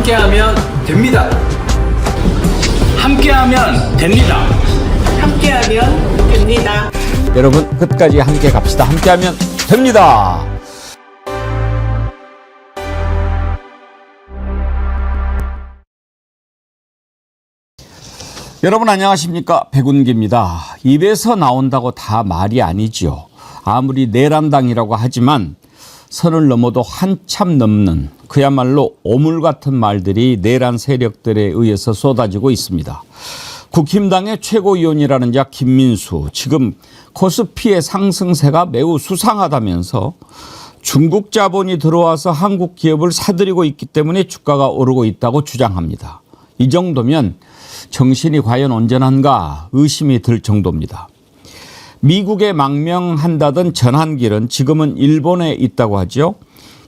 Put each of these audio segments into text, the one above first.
함께하면 됩니다. 함께하면 됩니다. 함께하면 됩니다. 여러분 끝까지 함께 갑시다. 함께하면 됩니다. 여러분 안녕하십니까? 백운기입니다. 입에서 나온다고 다 말이 아니지요. 아무리 내란당이라고 하지만 선을 넘어도 한참 넘는 그야말로 오물 같은 말들이 내란 세력들에 의해서 쏟아지고 있습니다. 국힘당의 최고위원이라는 자 김민수, 지금 코스피의 상승세가 매우 수상하다면서 중국 자본이 들어와서 한국 기업을 사들이고 있기 때문에 주가가 오르고 있다고 주장합니다. 이 정도면 정신이 과연 온전한가 의심이 들 정도입니다. 미국에 망명한다던 전한길은 지금은 일본에 있다고 하죠.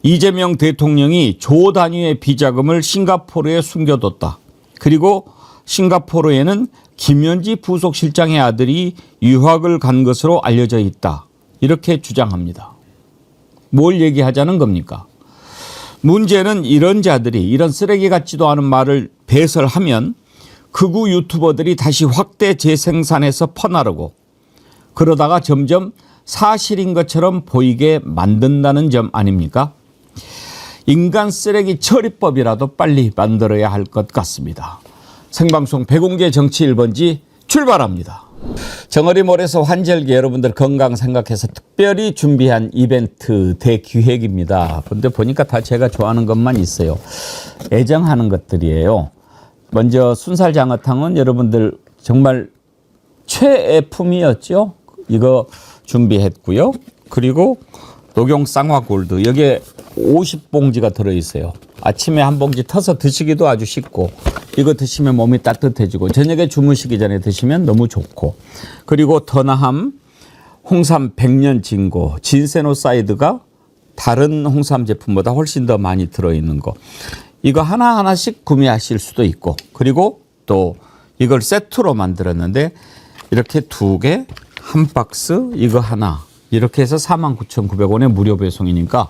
이재명 대통령이 조 단위의 비자금을 싱가포르에 숨겨뒀다. 그리고 싱가포르에는 김현지 부속실장의 아들이 유학을 간 것으로 알려져 있다. 이렇게 주장합니다. 뭘 얘기하자는 겁니까? 문제는 이런 자들이 이런 쓰레기 같지도 않은 말을 배설하면 극우 유튜버들이 다시 확대 재생산해서 퍼나르고 그러다가 점점 사실인 것처럼 보이게 만든다는 점 아닙니까? 인간 쓰레기 처리법이라도 빨리 만들어야 할 것 같습니다. 생방송 백운기의 정치 1번지 출발합니다. 정어리몰에서 환절기 여러분들 건강 생각해서 특별히 준비한 이벤트 대기획입니다. 근데 보니까 다 제가 좋아하는 것만 있어요. 애정하는 것들이에요. 먼저 순살장어탕은 여러분들 정말 최애품이었죠. 이거 준비했고요. 그리고 녹용 쌍화골드 여기에 50봉지가 들어있어요. 아침에 한 봉지 터서 드시기도 아주 쉽고 이거 드시면 몸이 따뜻해지고 저녁에 주무시기 전에 드시면 너무 좋고 그리고 더 나함 홍삼 100년 진고 진세노사이드가 다른 홍삼 제품보다 훨씬 더 많이 들어있는 거 이거 하나하나씩 구매하실 수도 있고 그리고 또 이걸 세트로 만들었는데 이렇게 2개 한 박스 이거 하나 이렇게 해서 49,900원에 무료 배송이니까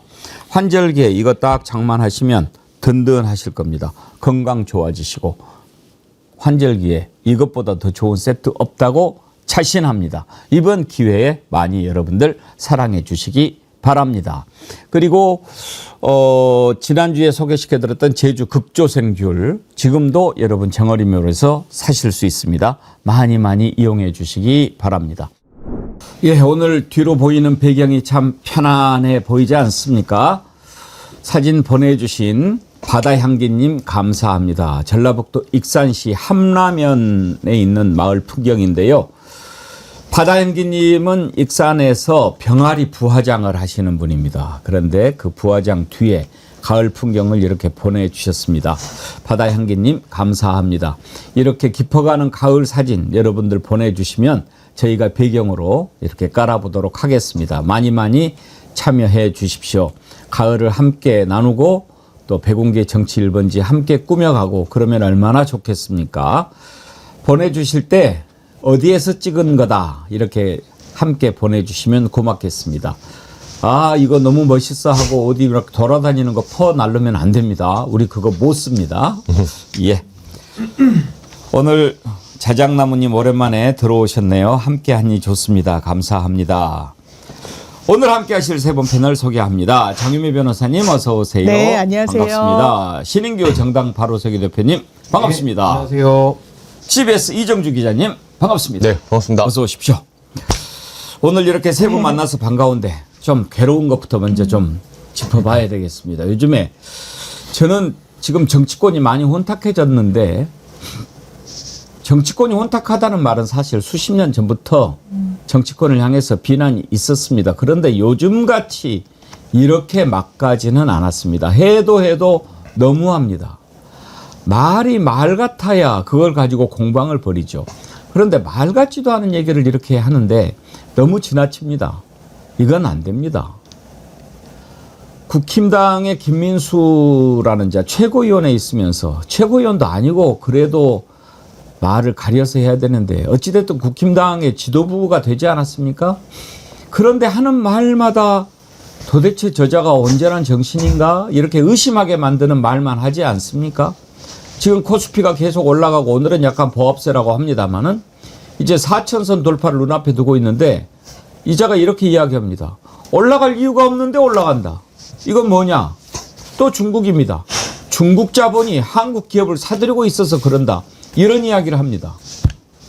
환절기에 이거 딱 장만하시면 든든하실 겁니다. 건강 좋아지시고 환절기에 이것보다 더 좋은 세트 없다고 자신합니다. 이번 기회에 많이 여러분들 사랑해 주시기 바랍니다. 그리고 지난주에 소개시켜드렸던 제주 극조생귤 지금도 여러분 정어리묘에서 사실 수 있습니다. 많이 많이 이용해 주시기 바랍니다. 예, 오늘 뒤로 보이는 배경이 참 편안해 보이지 않습니까? 사진 보내주신 바다향기님 감사합니다. 전라북도 익산시 함라면에 있는 마을 풍경인데요. 바다향기님은 익산에서 병아리 부화장을 하시는 분입니다. 그런데 그 부화장 뒤에 가을 풍경을 이렇게 보내주셨습니다. 바다향기님 감사합니다. 이렇게 깊어가는 가을 사진 여러분들 보내주시면 저희가 배경으로 이렇게 깔아보도록 하겠습니다. 많이 많이 참여해 주십시오. 가을을 함께 나누고 또 백운기의 정치 1번지 함께 꾸며가고 그러면 얼마나 좋겠습니까? 보내주실 때 어디에서 찍은 거다 이렇게 함께 보내주시면 고맙겠습니다. 아 이거 너무 멋있어 하고 어디 이렇게 돌아다니는 거 퍼 날르면 안 됩니다. 우리 그거 못 씁니다. 예. 오늘 자작나무님 오랜만에 들어오셨네요. 함께하니 좋습니다. 감사합니다. 오늘 함께하실 세 분 패널 소개합니다. 장유미 변호사님 어서 오세요. 네, 안녕하세요. 반갑습니다. 신인규 정당 바로서기 대표님 반갑습니다. 네, 안녕하세요. CBS 이정주 기자님 반갑습니다. 네, 반갑습니다. 어서 오십시오. 오늘 이렇게 세 분 만나서 반가운데 좀 괴로운 것부터 먼저 좀 짚어봐야 되겠습니다. 요즘에 저는 지금 정치권이 많이 혼탁해졌는데 정치권이 혼탁하다는 말은 사실 수십 년 전부터 정치권을 향해서 비난이 있었습니다. 그런데 요즘같이 이렇게 막가지는 않았습니다. 해도 너무합니다. 말이 말 같아야 그걸 가지고 공방을 벌이죠. 그런데 말 같지도 않은 얘기를 이렇게 하는데 너무 지나칩니다. 이건 안 됩니다. 국힘당의 김민수라는 자 최고위원에 있으면서 최고위원도 아니고 그래도 말을 가려서 해야 되는데 어찌됐든 국힘당의 지도부가 되지 않았습니까? 그런데 하는 말마다 도대체 저자가 온전한 정신인가? 이렇게 의심하게 만드는 말만 하지 않습니까? 지금 코스피가 계속 올라가고 오늘은 약간 보합세라고 합니다만은 이제 4천선 돌파를 눈앞에 두고 있는데 이자가 이렇게 이야기합니다. 올라갈 이유가 없는데 올라간다. 이건 뭐냐? 또 중국입니다. 중국 자본이 한국 기업을 사들이고 있어서 그런다. 이런 이야기를 합니다.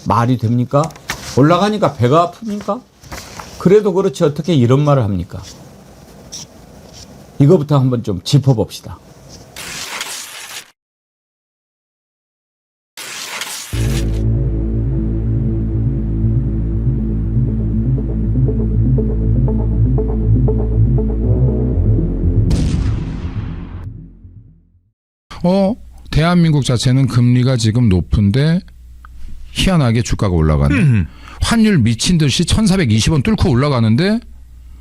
말이 됩니까? 올라가니까 배가 아픕니까? 그래도 그렇지 어떻게 이런 말을 합니까? 이거부터 한번 좀 짚어봅시다. 대한민국 자체는 금리가 지금 높은데 희한하게 주가가 올라가네. 환율 미친 듯이 1,420원 뚫고 올라가는데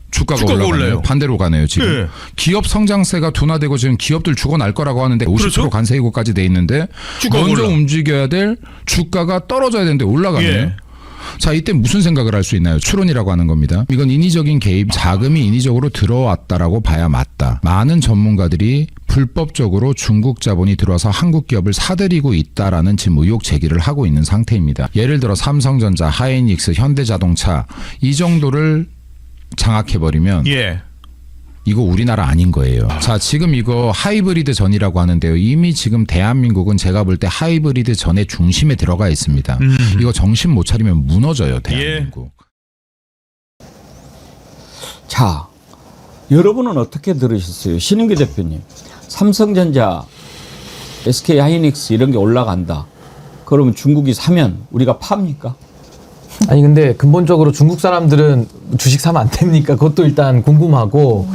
주가가 올라가네요. 올라요. 반대로 가네요 지금. 네. 기업 성장세가 둔화되고 지금 기업들 죽어날 거라고 하는데 50% 그렇죠? 관세 예고까지 돼 있는데 먼저 올라. 움직여야 될 주가가 떨어져야 되는데 올라가네요. 예. 자, 이때 무슨 생각을 할 수 있나요? 추론이라고 하는 겁니다. 이건 인위적인 개입, 자금이 인위적으로 들어왔다라고 봐야 맞다. 많은 전문가들이 불법적으로 중국 자본이 들어와서 한국 기업을 사들이고 있다라는 지금 의혹 제기를 하고 있는 상태입니다. 예를 들어 삼성전자, 하이닉스, 현대자동차 이 정도를 장악해버리면 예. 이거 우리나라 아닌 거예요. 자, 지금 이거 하이브리드 전이라고 하는데요. 이미 지금 대한민국은 제가 볼 때 하이브리드 전의 중심에 들어가 있습니다. 이거 정신 못 차리면 무너져요, 대한민국. 예. 자, 여러분은 어떻게 들으셨어요? 신인규 대표님, 삼성전자, SK 하이닉스 이런 게 올라간다. 그러면 중국이 사면 우리가 팝니까? 아니 근데 근본적으로 중국 사람들은 주식 사면 안 됩니까? 그것도 일단 궁금하고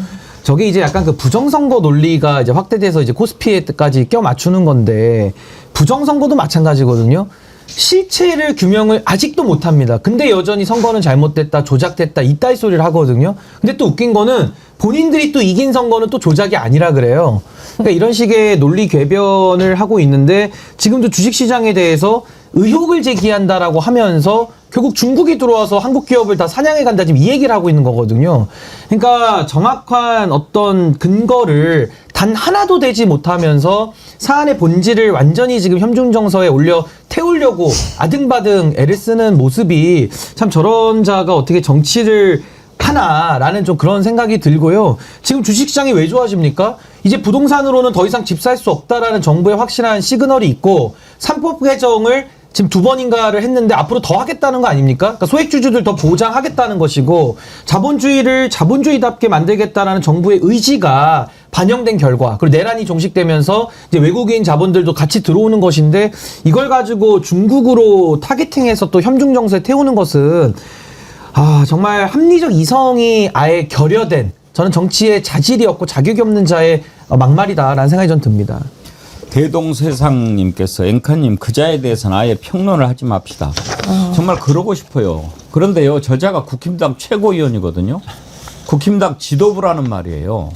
저게 이제 약간 그 부정선거 논리가 이제 확대돼서 이제 코스피에까지 껴 맞추는 건데 부정선거도 마찬가지거든요. 실체를 규명을 아직도 못 합니다. 근데 여전히 선거는 잘못됐다, 조작됐다 이따위 소리를 하거든요. 근데 또 웃긴 거는 본인들이 또 이긴 선거는 또 조작이 아니라 그래요. 그러니까 이런 식의 논리 궤변을 하고 있는데 지금도 주식시장에 대해서 의혹을 제기한다라고 하면서 결국 중국이 들어와서 한국 기업을 다 사냥해 간다 지금 이 얘기를 하고 있는 거거든요. 그러니까 정확한 어떤 근거를 단 하나도 되지 못하면서 사안의 본질을 완전히 지금 현중정서에 올려 태우려고 아등바등 애를 쓰는 모습이 참 저런 자가 어떻게 정치를 하나라는 좀 그런 생각이 들고요. 지금 주식시장이 왜 좋아집니까? 이제 부동산으로는 더 이상 집 살 수 없다라는 정부의 확실한 시그널이 있고 3법 개정을 지금 2번인가를 했는데 앞으로 더 하겠다는 거 아닙니까? 그러니까 소액주주들 더 보장하겠다는 것이고 자본주의를 자본주의답게 만들겠다라는 정부의 의지가 반영된 결과 그리고 내란이 종식되면서 이제 외국인 자본들도 같이 들어오는 것인데 이걸 가지고 중국으로 타겟팅해서 또 현중정서에 태우는 것은 정말 합리적 이성이 아예 결여된 저는 정치에 자질이 없고 자격이 없는 자의 막말이다라는 생각이 전 듭니다. 대동세상님께서 앵커님 그자에 대해서는 아예 평론을 하지 맙시다. 정말 그러고 싶어요. 그런데요, 저자가 국힘당 최고위원이거든요. 국힘당 지도부라는 말이에요.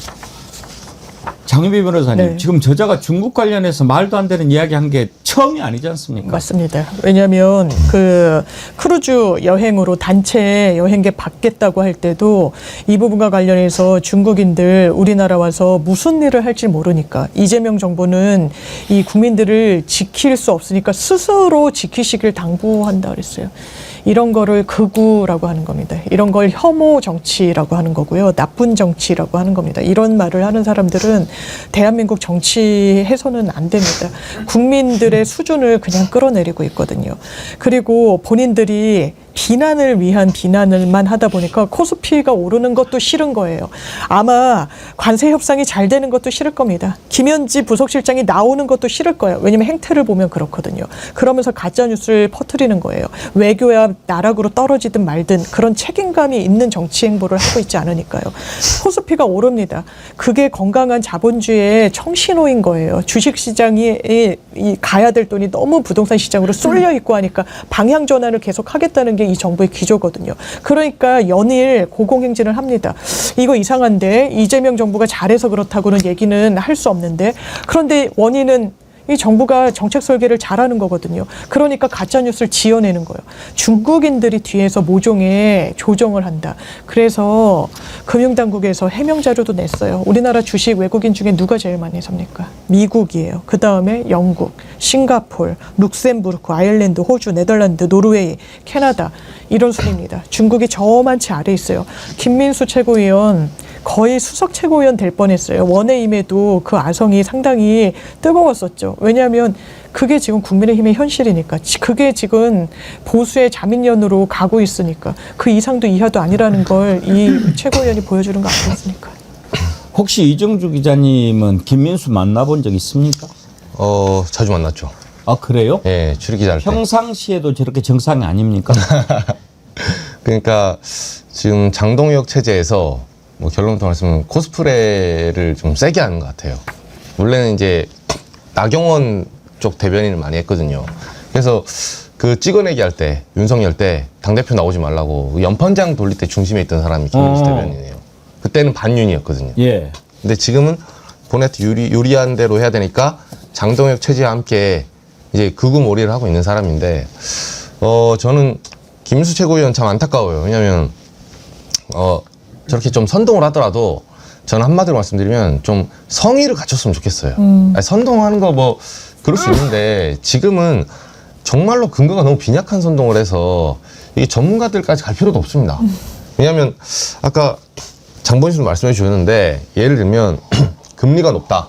장유비 변호사님, 네. 지금 저자가 중국 관련해서 말도 안 되는 이야기 한 게 처음이 아니지 않습니까? 맞습니다. 왜냐하면 그 크루즈 여행으로 단체 여행객 받겠다고 할 때도 이 부분과 관련해서 중국인들 우리나라 와서 무슨 일을 할지 모르니까 이재명 정부는 이 국민들을 지킬 수 없으니까 스스로 지키시길 당부한다 그랬어요. 이런 거를 극우라고 하는 겁니다. 이런 걸 혐오 정치라고 하는 거고요. 나쁜 정치라고 하는 겁니다. 이런 말을 하는 사람들은 대한민국 정치해서는 안 됩니다. 국민들의 수준을 그냥 끌어내리고 있거든요. 그리고 본인들이 비난을 위한 비난을만 하다 보니까 코스피가 오르는 것도 싫은 거예요. 아마 관세 협상이 잘 되는 것도 싫을 겁니다. 김현지 부속실장이 나오는 것도 싫을 거예요. 왜냐하면 행태를 보면 그렇거든요. 그러면서 가짜뉴스를 퍼뜨리는 거예요. 외교야 나락으로 떨어지든 말든 그런 책임감이 있는 정치 행보를 하고 있지 않으니까요. 코스피가 오릅니다. 그게 건강한 자본주의의 청신호인 거예요. 주식시장이 가야 될 돈이 너무 부동산 시장으로 쏠려 있고 하니까 방향 전환을 계속 하겠다는 게 이 정부의 기조거든요. 그러니까 연일 고공행진을 합니다. 이거 이상한데 이재명 정부가 잘해서 그렇다고는 얘기는 할 수 없는데 그런데 원인은 이 정부가 정책 설계를 잘하는 거거든요. 그러니까 가짜 뉴스를 지어내는 거예요. 중국인들이 뒤에서 모종에 조정을 한다. 그래서 금융당국에서 해명 자료도 냈어요. 우리나라 주식 외국인 중에 누가 제일 많이 삽니까? 미국이에요. 그 다음에 영국, 싱가폴, 룩셈부르크, 아일랜드, 호주, 네덜란드, 노르웨이, 캐나다 이런 순입니다. 중국이 저만치 아래 있어요. 김민수 최고위원 거의 수석 최고위원 될 뻔했어요. 원에 임해도 그 아성이 상당히 뜨거웠었죠. 왜냐하면 그게 지금 국민의힘의 현실이니까. 그게 지금 보수의 자민련으로 가고 있으니까. 그 이상도 이하도 아니라는 걸 이 최고위원이 보여주는 거 아니겠습니까? 혹시 이정주 기자님은 김민수 만나본 적 있습니까? 자주 만났죠. 아 그래요? 예, 출입기자 할 때. 평상시에도 저렇게 정상이 아닙니까? 그러니까 지금 장동혁 체제에서 뭐 결론부터 말씀은 코스프레를 좀 세게 하는 것 같아요. 원래는 이제 나경원 쪽 대변인을 많이 했거든요. 그래서 그 찍어내기 할 때 윤석열 때 당대표 나오지 말라고 연판장 돌릴 때 중심에 있던 사람이 김민수 대변인이에요. 그때는 반윤이었거든요. 예. 근데 근데 지금은 본네트 유리한 대로 해야 되니까 장동혁 체제와 함께 이제 극우몰이를 하고 있는 사람인데 저는 김민수 최고위원 참 안타까워요. 왜냐하면 저렇게 좀 선동을 하더라도 저는 한마디로 말씀드리면 좀 성의를 갖췄으면 좋겠어요. 아니, 선동하는 거 뭐 그럴 수 있는데 지금은 정말로 근거가 너무 빈약한 선동을 해서 이게 전문가들까지 갈 필요도 없습니다. 왜냐하면 아까 장본신도 말씀해 주셨는데 예를 들면 금리가 높다.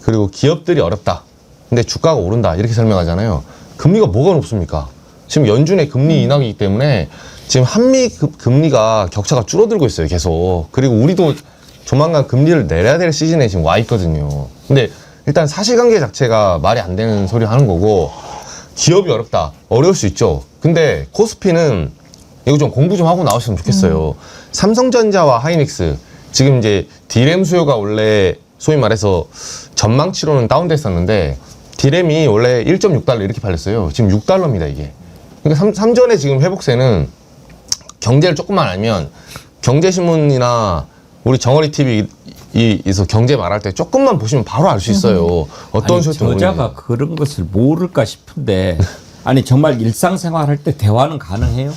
그리고 기업들이 어렵다. 근데 주가가 오른다. 이렇게 설명하잖아요. 금리가 뭐가 높습니까? 지금 연준의 금리 인하이기 때문에 지금 한미 금리가 격차가 줄어들고 있어요. 계속. 그리고 우리도 조만간 금리를 내려야 될 시즌에 지금 와 있거든요. 근데 일단 사실관계 자체가 말이 안 되는 소리 하는 거고 기업이 어렵다. 어려울 수 있죠. 근데 코스피는 이거 좀 공부 좀 하고 나오셨으면 좋겠어요. 삼성전자와 하이닉스 지금 이제 디램 수요가 원래 소위 말해서 전망치로는 다운됐었는데 디램이 원래 1.6달러 이렇게 팔렸어요. 지금 6달러입니다 이게. 그러니까 삼전의 지금 회복세는 경제를 조금만 알면 경제신문이나 우리 정어리 TV에서 경제 말할 때 조금만 보시면 바로 알 수 있어요. 어떤 아니, 소리도 저자가 그런 것을 모를까 싶은데 아니 정말 일상생활 할 때 대화는 가능해요?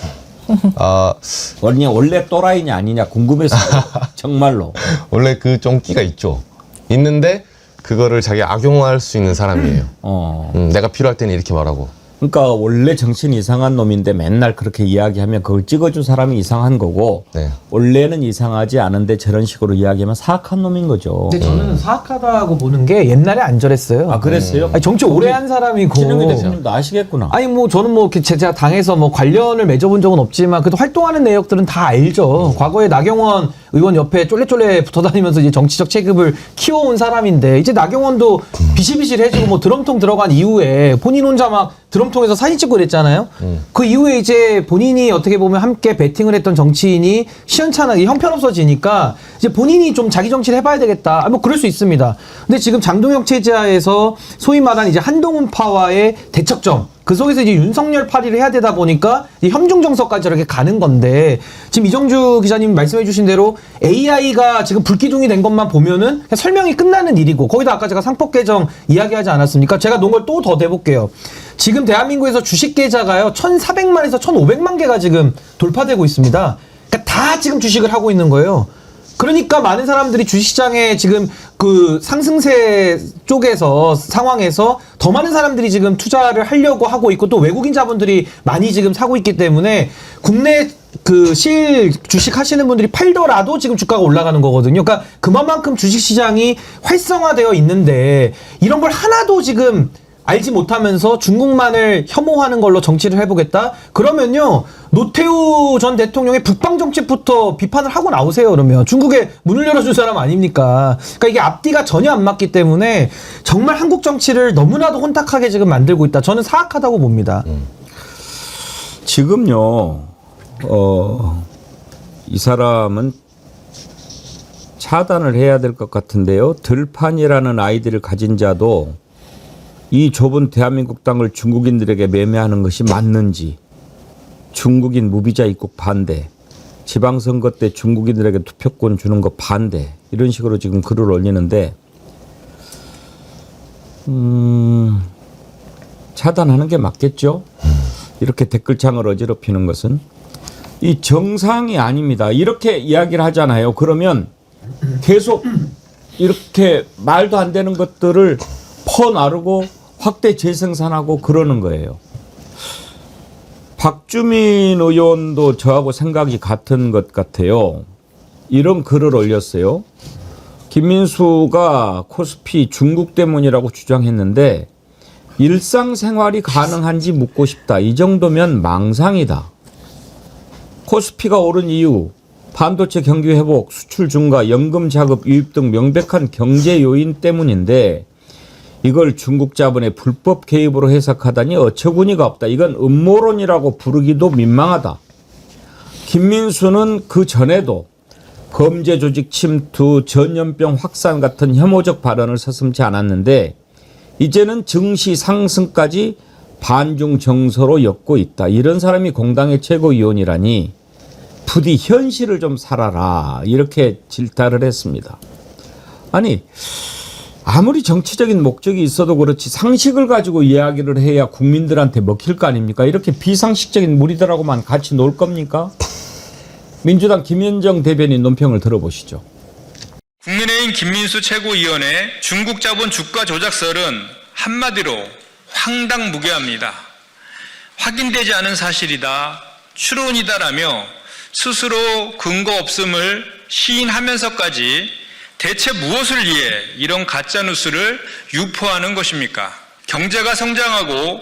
원래 또라이냐 아니냐 궁금해서 정말로. 원래 그 좀 끼가 있죠. 있는데 그거를 자기 악용할 수 있는 사람이에요. 내가 필요할 때는 이렇게 말하고. 그러니까 원래 정신이 이상한 놈인데 맨날 그렇게 이야기하면 그걸 찍어준 사람이 이상한 거고 네. 원래는 이상하지 않은데 저런 식으로 이야기하면 사악한 놈인 거죠. 근데 저는 사악하다고 보는 게 옛날에 안 저랬어요. 아 그랬어요? 아니, 정치 오래 한 사람이고. 신영희 대표님도 아시겠구나. 아니 뭐 저는 뭐 이렇게 제가 당에서 뭐 관련을 맺어본 적은 없지만 그래도 활동하는 내역들은 다 알죠. 과거에 나경원 의원 옆에 쫄래쫄래 붙어다니면서 이제 정치적 체급을 키워온 사람인데 이제 나경원도 비실비실해지고 뭐 드럼통 들어간 이후에 본인 혼자 막 드럼통에서 사진 찍고 그랬잖아요. 그 이후에 이제 본인이 어떻게 보면 함께 배팅을 했던 정치인이 시원찮게 형편없어지니까 이제 본인이 좀 자기 정치를 해봐야 되겠다. 뭐 그럴 수 있습니다. 근데 지금 장동혁 체제하에서 소위 말하는 이제 한동훈파와의 대척점 그 속에서 이제 윤석열 파리를 해야 되다 보니까 현중 정서까지 저렇게 가는 건데 지금 이정주 기자님 말씀해 주신 대로 AI가 지금 불기둥이 된 것만 보면은 그냥 설명이 끝나는 일이고 거기다 아까 제가 상법 개정 이야기하지 않았습니까? 제가 놓은 걸 또 더 대볼게요. 지금 대한민국에서 주식 계좌가요 1,400만에서 1,500만 개가 지금 돌파되고 있습니다. 그러니까 다 지금 주식을 하고 있는 거예요. 그러니까 많은 사람들이 주식시장에 지금 그 상승세 쪽에서 상황에서 더 많은 사람들이 지금 투자를 하려고 하고 있고 또 외국인 자본들이 많이 지금 사고 있기 때문에 국내 그 실 주식 하시는 분들이 팔더라도 지금 주가가 올라가는 거거든요. 그러니까 그만큼 주식시장이 활성화되어 있는데 이런 걸 하나도 지금 알지 못하면서 중국만을 혐오하는 걸로 정치를 해보겠다? 그러면요, 노태우 전 대통령의 북방 정책부터 비판을 하고 나오세요, 그러면. 중국에 문을 열어준 사람 아닙니까? 그러니까 이게 앞뒤가 전혀 안 맞기 때문에 정말 한국 정치를 너무나도 혼탁하게 지금 만들고 있다. 저는 사악하다고 봅니다. 지금요, 이 사람은 차단을 해야 될 것 같은데요. 들판이라는 아이디를 가진 자도 이 좁은 대한민국 땅을 중국인들에게 매매하는 것이 맞는지, 중국인 무비자 입국 반대, 지방선거 때 중국인들에게 투표권 주는 거 반대, 이런 식으로 지금 글을 올리는데 차단하는 게 맞겠죠. 이렇게 댓글창을 어지럽히는 것은 이 정상이 아닙니다. 이렇게 이야기를 하잖아요. 그러면 계속 이렇게 말도 안 되는 것들을 퍼나르고 확대 재생산하고 그러는 거예요. 박주민 의원도 저하고 생각이 같은 것 같아요. 이런 글을 올렸어요. 김민수가 코스피 중국 때문이라고 주장했는데 일상생활이 가능한지 묻고 싶다. 이 정도면 망상이다. 코스피가 오른 이유, 반도체 경기 회복, 수출 증가, 연금 자급 유입 등 명백한 경제 요인 때문인데 이걸 중국 자본의 불법 개입으로 해석하다니 어처구니가 없다. 이건 음모론이라고 부르기도 민망하다. 김민수는 그 전에도 범죄 조직 침투, 전염병 확산 같은 혐오적 발언을 서슴지 않았는데 이제는 증시 상승까지 반중 정서로 엮고 있다. 이런 사람이 공당의 최고위원이라니 부디 현실을 좀 살아라. 이렇게 질타를 했습니다. 아니 아무리 정치적인 목적이 있어도 그렇지 상식을 가지고 이야기를 해야 국민들한테 먹힐 거 아닙니까? 이렇게 비상식적인 무리들하고만 같이 놀 겁니까? 민주당 김현정 대변인 논평을 들어보시죠. 국민의힘 김민수 최고위원의 중국 자본 주가 조작설은 한마디로 황당무계합니다. 확인되지 않은 사실이다, 추론이다라며 스스로 근거 없음을 시인하면서까지 대체 무엇을 위해 이런 가짜뉴스를 유포하는 것입니까? 경제가 성장하고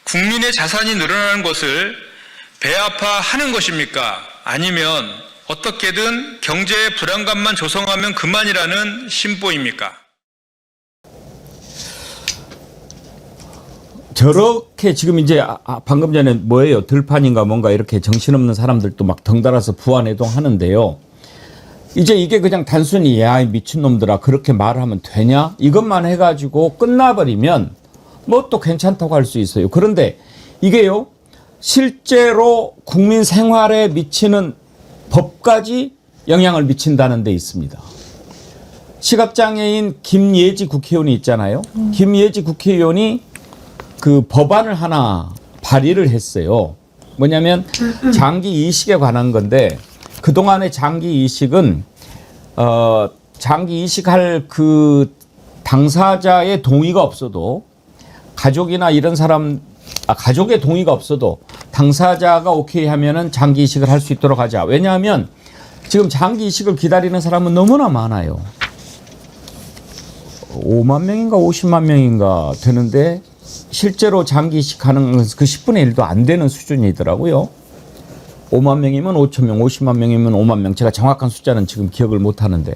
국민의 자산이 늘어나는 것을 배아파하는 것입니까? 아니면 어떻게든 경제의 불안감만 조성하면 그만이라는 심보입니까? 저렇게 지금 이제 방금 전에 뭐예요? 들판인가 뭔가 이렇게 정신없는 사람들도 막 덩달아서 부안해동 하는데요. 이제 이게 그냥 단순히 야 미친놈들아 그렇게 말하면 되냐? 이것만 해가지고 끝나버리면 뭐 또 괜찮다고 할 수 있어요. 그런데 이게요. 실제로 국민 생활에 미치는 법까지 영향을 미친다는 데 있습니다. 시각장애인 김예지 국회의원이 있잖아요. 김예지 국회의원이 그 법안을 하나 발의를 했어요. 뭐냐면 장기 이식에 관한 건데 그동안의 장기 이식은 장기 이식할 그 당사자의 동의가 없어도 가족이나 이런 사람 가족의 동의가 없어도 당사자가 오케이 하면은 장기 이식을 할 수 있도록 하자. 왜냐하면 지금 장기 이식을 기다리는 사람은 너무나 많아요. 5만 명인가 50만 명인가 되는데 실제로 장기 이식하는 그 10분의 1도 안 되는 수준이더라고요. 5만 명이면 5천 명, 50만 명이면 5만 명. 제가 정확한 숫자는 지금 기억을 못 하는데.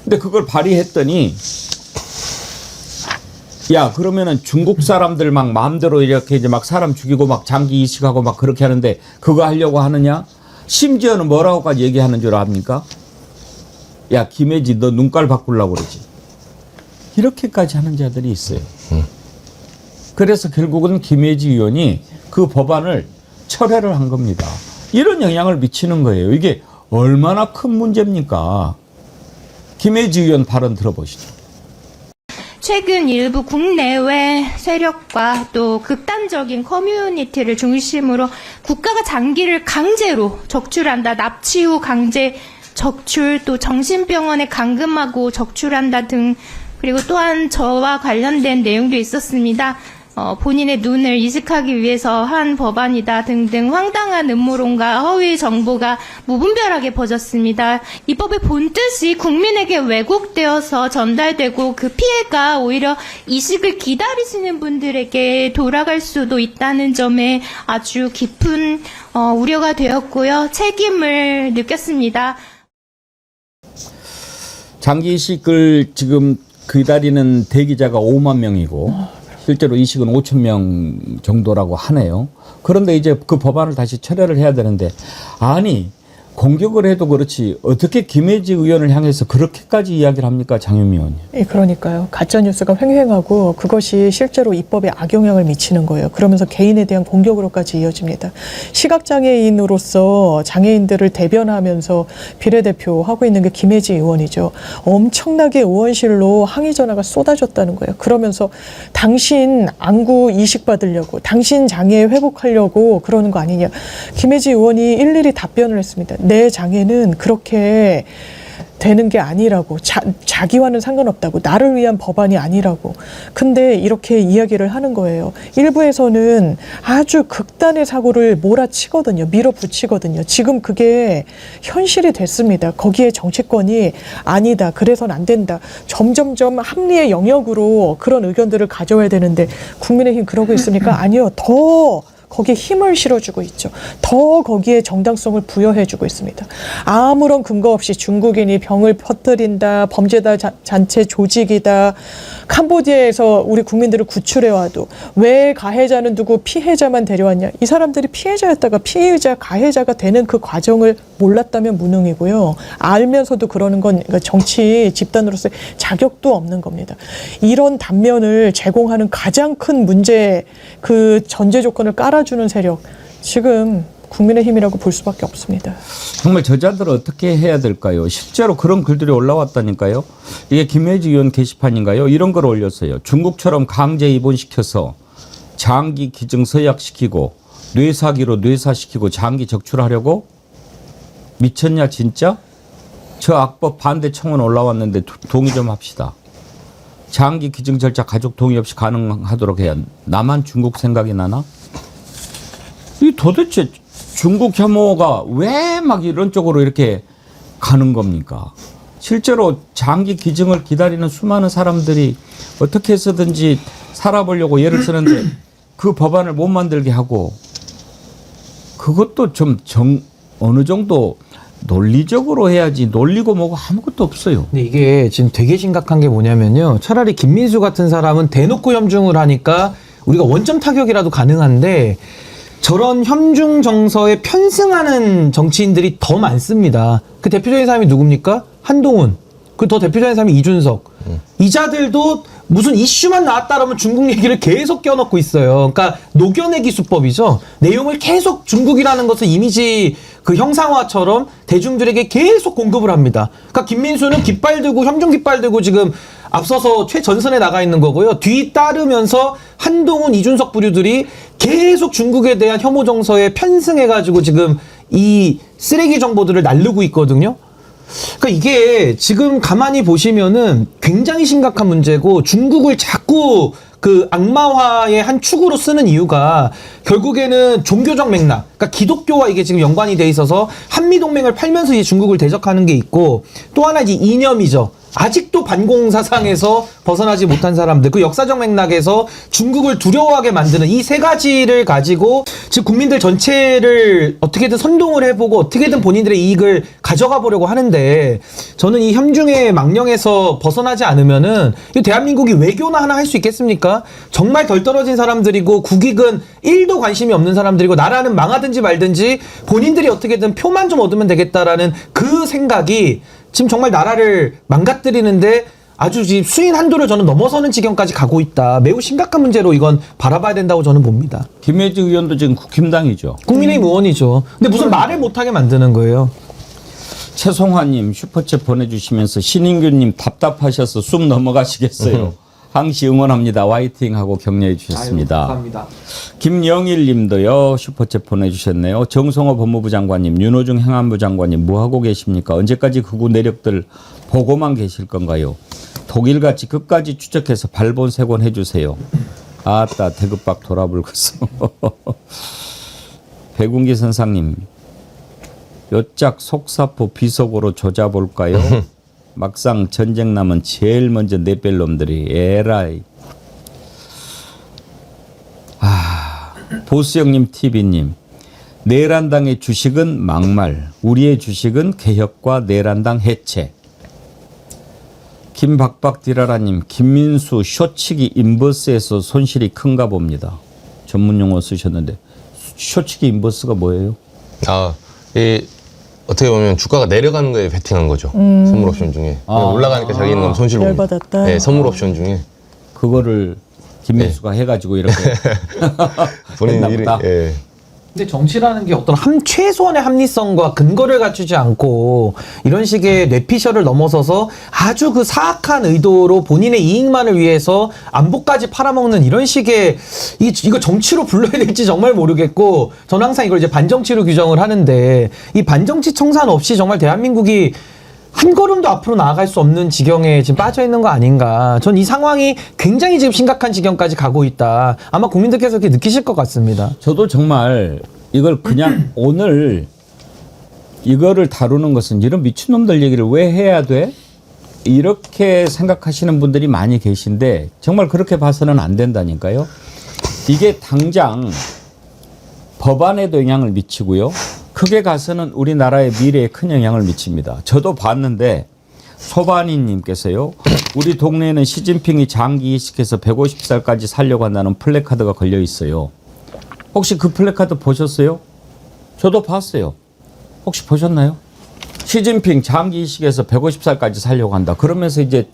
근데 그걸 발의했더니 야, 그러면은 중국 사람들 막 마음대로 이렇게 이제 막 사람 죽이고 막 장기 이식하고 막 그렇게 하는데 그거 하려고 하느냐? 심지어는 뭐라고까지 얘기하는 줄 압니까? 야, 김혜지 너 눈깔 바꾸려고 그러지. 이렇게까지 하는 자들이 있어요. 그래서 결국은 김혜지 의원이 그 법안을 철회를 한 겁니다. 이런 영향을 미치는 거예요. 이게 얼마나 큰 문제입니까? 김혜지 의원 발언 들어보시죠. 최근 일부 국내외 세력과 또 극단적인 커뮤니티를 중심으로 국가가 장기를 강제로 적출한다, 납치 후 강제 적출, 또 정신병원에 감금하고 적출한다 등, 그리고 또한 저와 관련된 내용도 있었습니다. 본인의 눈을 이식하기 위해서 한 법안이다 등등 황당한 음모론과 허위 정보가 무분별하게 퍼졌습니다. 이 법의 본뜻이 국민에게 왜곡되어서 전달되고 그 피해가 오히려 이식을 기다리시는 분들에게 돌아갈 수도 있다는 점에 아주 깊은 우려가 되었고요. 책임을 느꼈습니다. 장기 이식을 지금 기다리는 대기자가 5만 명이고 실제로 이식은 5천 명 정도라고 하네요. 그런데 이제 그 법안을 다시 철회를 해야 되는데 아니 공격을 해도 그렇지 어떻게 김혜지 의원을 향해서 그렇게까지 이야기를 합니까, 장윤미 의원님? 예, 그러니까요. 가짜 뉴스가 횡행하고 그것이 실제로 입법에 악영향을 미치는 거예요. 그러면서 개인에 대한 공격으로까지 이어집니다. 시각장애인으로서 장애인들을 대변하면서 비례대표 하고 있는 게 김혜지 의원이죠. 엄청나게 의원실로 항의 전화가 쏟아졌다는 거예요. 그러면서 당신 안구 이식 받으려고, 당신 장애 회복하려고 그러는 거 아니냐. 김혜지 의원이 일일이 답변을 했습니다. 내 장애는 그렇게 되는 게 아니라고, 자기와는 상관없다고, 나를 위한 법안이 아니라고. 근데 이렇게 이야기를 하는 거예요. 일부에서는 아주 극단의 사고를 몰아치거든요. 밀어붙이거든요. 지금 그게 현실이 됐습니다. 거기에 정치권이 아니다, 그래서는 안 된다, 점점점 합리의 영역으로 그런 의견들을 가져와야 되는데 국민의힘 그러고 있습니까? 아니요. 더 거기에 힘을 실어주고 있죠. 더 거기에 정당성을 부여해주고 있습니다. 아무런 근거 없이 중국인이 병을 퍼뜨린다, 범죄자 단체 조직이다, 캄보디아에서 우리 국민들을 구출해와도 왜 가해자는 누구 피해자만 데려왔냐. 이 사람들이 피해자였다가 피해자, 가해자가 되는 그 과정을 몰랐다면 무능이고요. 알면서도 그러는 건 정치 집단으로서의 자격도 없는 겁니다. 이런 단면을 제공하는 가장 큰 문제, 그 전제 조건을 깔아주는 세력, 지금 국민의힘이라고 볼 수밖에 없습니다. 정말 저자들은 어떻게 해야 될까요? 실제로 그런 글들이 올라왔다니까요. 이게 김혜지 의원 게시판인가요? 이런 걸 올렸어요. 중국처럼 강제 입원시켜서 장기 기증 서약시키고 뇌사기로 뇌사시키고 장기 적출하려고? 미쳤냐 진짜? 저 악법 반대 청원 올라왔는데 동의 좀 합시다. 장기 기증 절차 가족 동의 없이 가능하도록 해야 나만 중국 생각이 나나? 이 도대체 중국 혐오가 왜 막 이런 쪽으로 이렇게 가는 겁니까? 실제로 장기 기증을 기다리는 수많은 사람들이 어떻게 해서든지 살아보려고 애를 쓰는데 그 법안을 못 만들게 하고, 그것도 좀 어느 정도 논리적으로 해야지. 논리고 뭐고 아무것도 없어요. 근데 이게 지금 되게 심각한 게 뭐냐면요. 차라리 김민수 같은 사람은 대놓고 협중을 하니까 우리가 원점 타격이라도 가능한데, 저런 협중 정서에 편승하는 정치인들이 더 많습니다. 그 대표적인 사람이 누굽니까? 한동훈. 그 더 대표적인 사람이 이준석. 이자들도 무슨 이슈만 나왔다 그러면 중국 얘기를 계속 껴넣고 있어요. 그러니까 녹여내기 수법이죠. 내용을 계속 중국이라는 것을 이미지 그 형상화처럼 대중들에게 계속 공급을 합니다. 그러니까 김민수는 깃발 들고, 협중 깃발 들고 지금 앞서서 최전선에 나가 있는 거고요. 뒤따르면서 한동훈, 이준석 부류들이 계속 중국에 대한 혐오 정서에 편승해가지고 지금 이 쓰레기 정보들을 날르고 있거든요. 그러니까 이게 지금 가만히 보시면은 굉장히 심각한 문제고, 중국을 자꾸 그 악마화의 한 축으로 쓰는 이유가 결국에는 종교적 맥락, 그러니까 기독교와 이게 지금 연관이 돼 있어서 한미동맹을 팔면서 이 중국을 대적하는 게 있고, 또 하나 이제 이념이죠. 아직도 반공사상에서 벗어나지 못한 사람들, 그 역사적 맥락에서 중국을 두려워하게 만드는 이 세 가지를 가지고 지금 국민들 전체를 어떻게든 선동을 해보고 어떻게든 본인들의 이익을 가져가 보려고 하는데, 저는 이 협중의 망령에서 벗어나지 않으면은 이 대한민국이 외교나 하나 할 수 있겠습니까? 정말 덜 떨어진 사람들이고 국익은 1도 관심이 없는 사람들이고 나라는 망하든지 말든지 본인들이 어떻게든 표만 좀 얻으면 되겠다라는 그 생각이 지금 정말 나라를 망가뜨리는데 아주 지금 수인 한도를 저는 넘어서는 지경까지 가고 있다. 매우 심각한 문제로 이건 바라봐야 된다고 저는 봅니다. 김혜지 의원도 지금 국힘당이죠. 국민의힘 의원이죠. 근데 무슨 말을 못하게 만드는 거예요. 최송화님 슈퍼챗 보내주시면서 신인규님 답답하셔서 숨 넘어가시겠어요. 항시 응원합니다. 화이팅 하고 격려해 주셨습니다. 아유, 감사합니다. 김영일님도요 슈퍼챗 보내주셨네요. 정성호 법무부 장관님, 윤호중 행안부 장관님 뭐 하고 계십니까? 언제까지 극우 내력들 보고만 계실 건가요? 독일같이 끝까지 추적해서 발본색원 해주세요. 아따 대급박 돌아불겠어. 백운기 선상님, 요짝 속사포 비속어로 조져볼까요? 막상 전쟁 나면 제일 먼저 내뺄 놈들이 에라이. 보수형님 TV님, 내란당의 주식은 막말, 우리의 주식은 개혁과 내란당 해체. 김박박디라라님, 김민수 쇼치기 인버스에서 손실이 큰가 봅니다. 전문용어 쓰셨는데 쇼치기 인버스가 뭐예요? 어떻게 보면 주가가 내려가는 거에 베팅한 거죠. 선물 옵션 중에. 올라가니까 자기는 그럼 손실 봅니다. 열받았다. 네, 선물 옵션 중에. 그거를 김민수가 해가지고 이렇게 본인 했나 일이, 보다. 예. 근데 정치라는 게 어떤 최소한의 합리성과 근거를 갖추지 않고 이런 식의 뇌피셜을 넘어서서 아주 그 사악한 의도로 본인의 이익만을 위해서 안보까지 팔아먹는 이런 식의 이거 정치로 불러야 될지 정말 모르겠고, 저는 항상 이걸 이제 반정치로 규정을 하는데, 이 반정치 청산 없이 정말 대한민국이 한 걸음도 앞으로 나아갈 수 없는 지경에 지금 빠져 있는 거 아닌가. 전 이 상황이 굉장히 지금 심각한 지경까지 가고 있다. 아마 국민들께서 그렇게 느끼실 것 같습니다. 저도 정말 이걸 그냥 오늘 이거를 다루는 것은 이런 미친놈들 얘기를 왜 해야 돼? 이렇게 생각하시는 분들이 많이 계신데 정말 그렇게 봐서는 안 된다니까요. 이게 당장 법안에도 영향을 미치고요. 크게 가서는 우리나라의 미래에 큰 영향을 미칩니다. 저도 봤는데 소반이님께서요. 우리 동네에는 시진핑이 장기 이식해서 150살까지 살려고 한다는 플래카드가 걸려 있어요. 혹시 그 플래카드 보셨어요? 저도 봤어요. 혹시 보셨나요? 시진핑 장기 이식해서 150살까지 살려고 한다. 그러면서 이제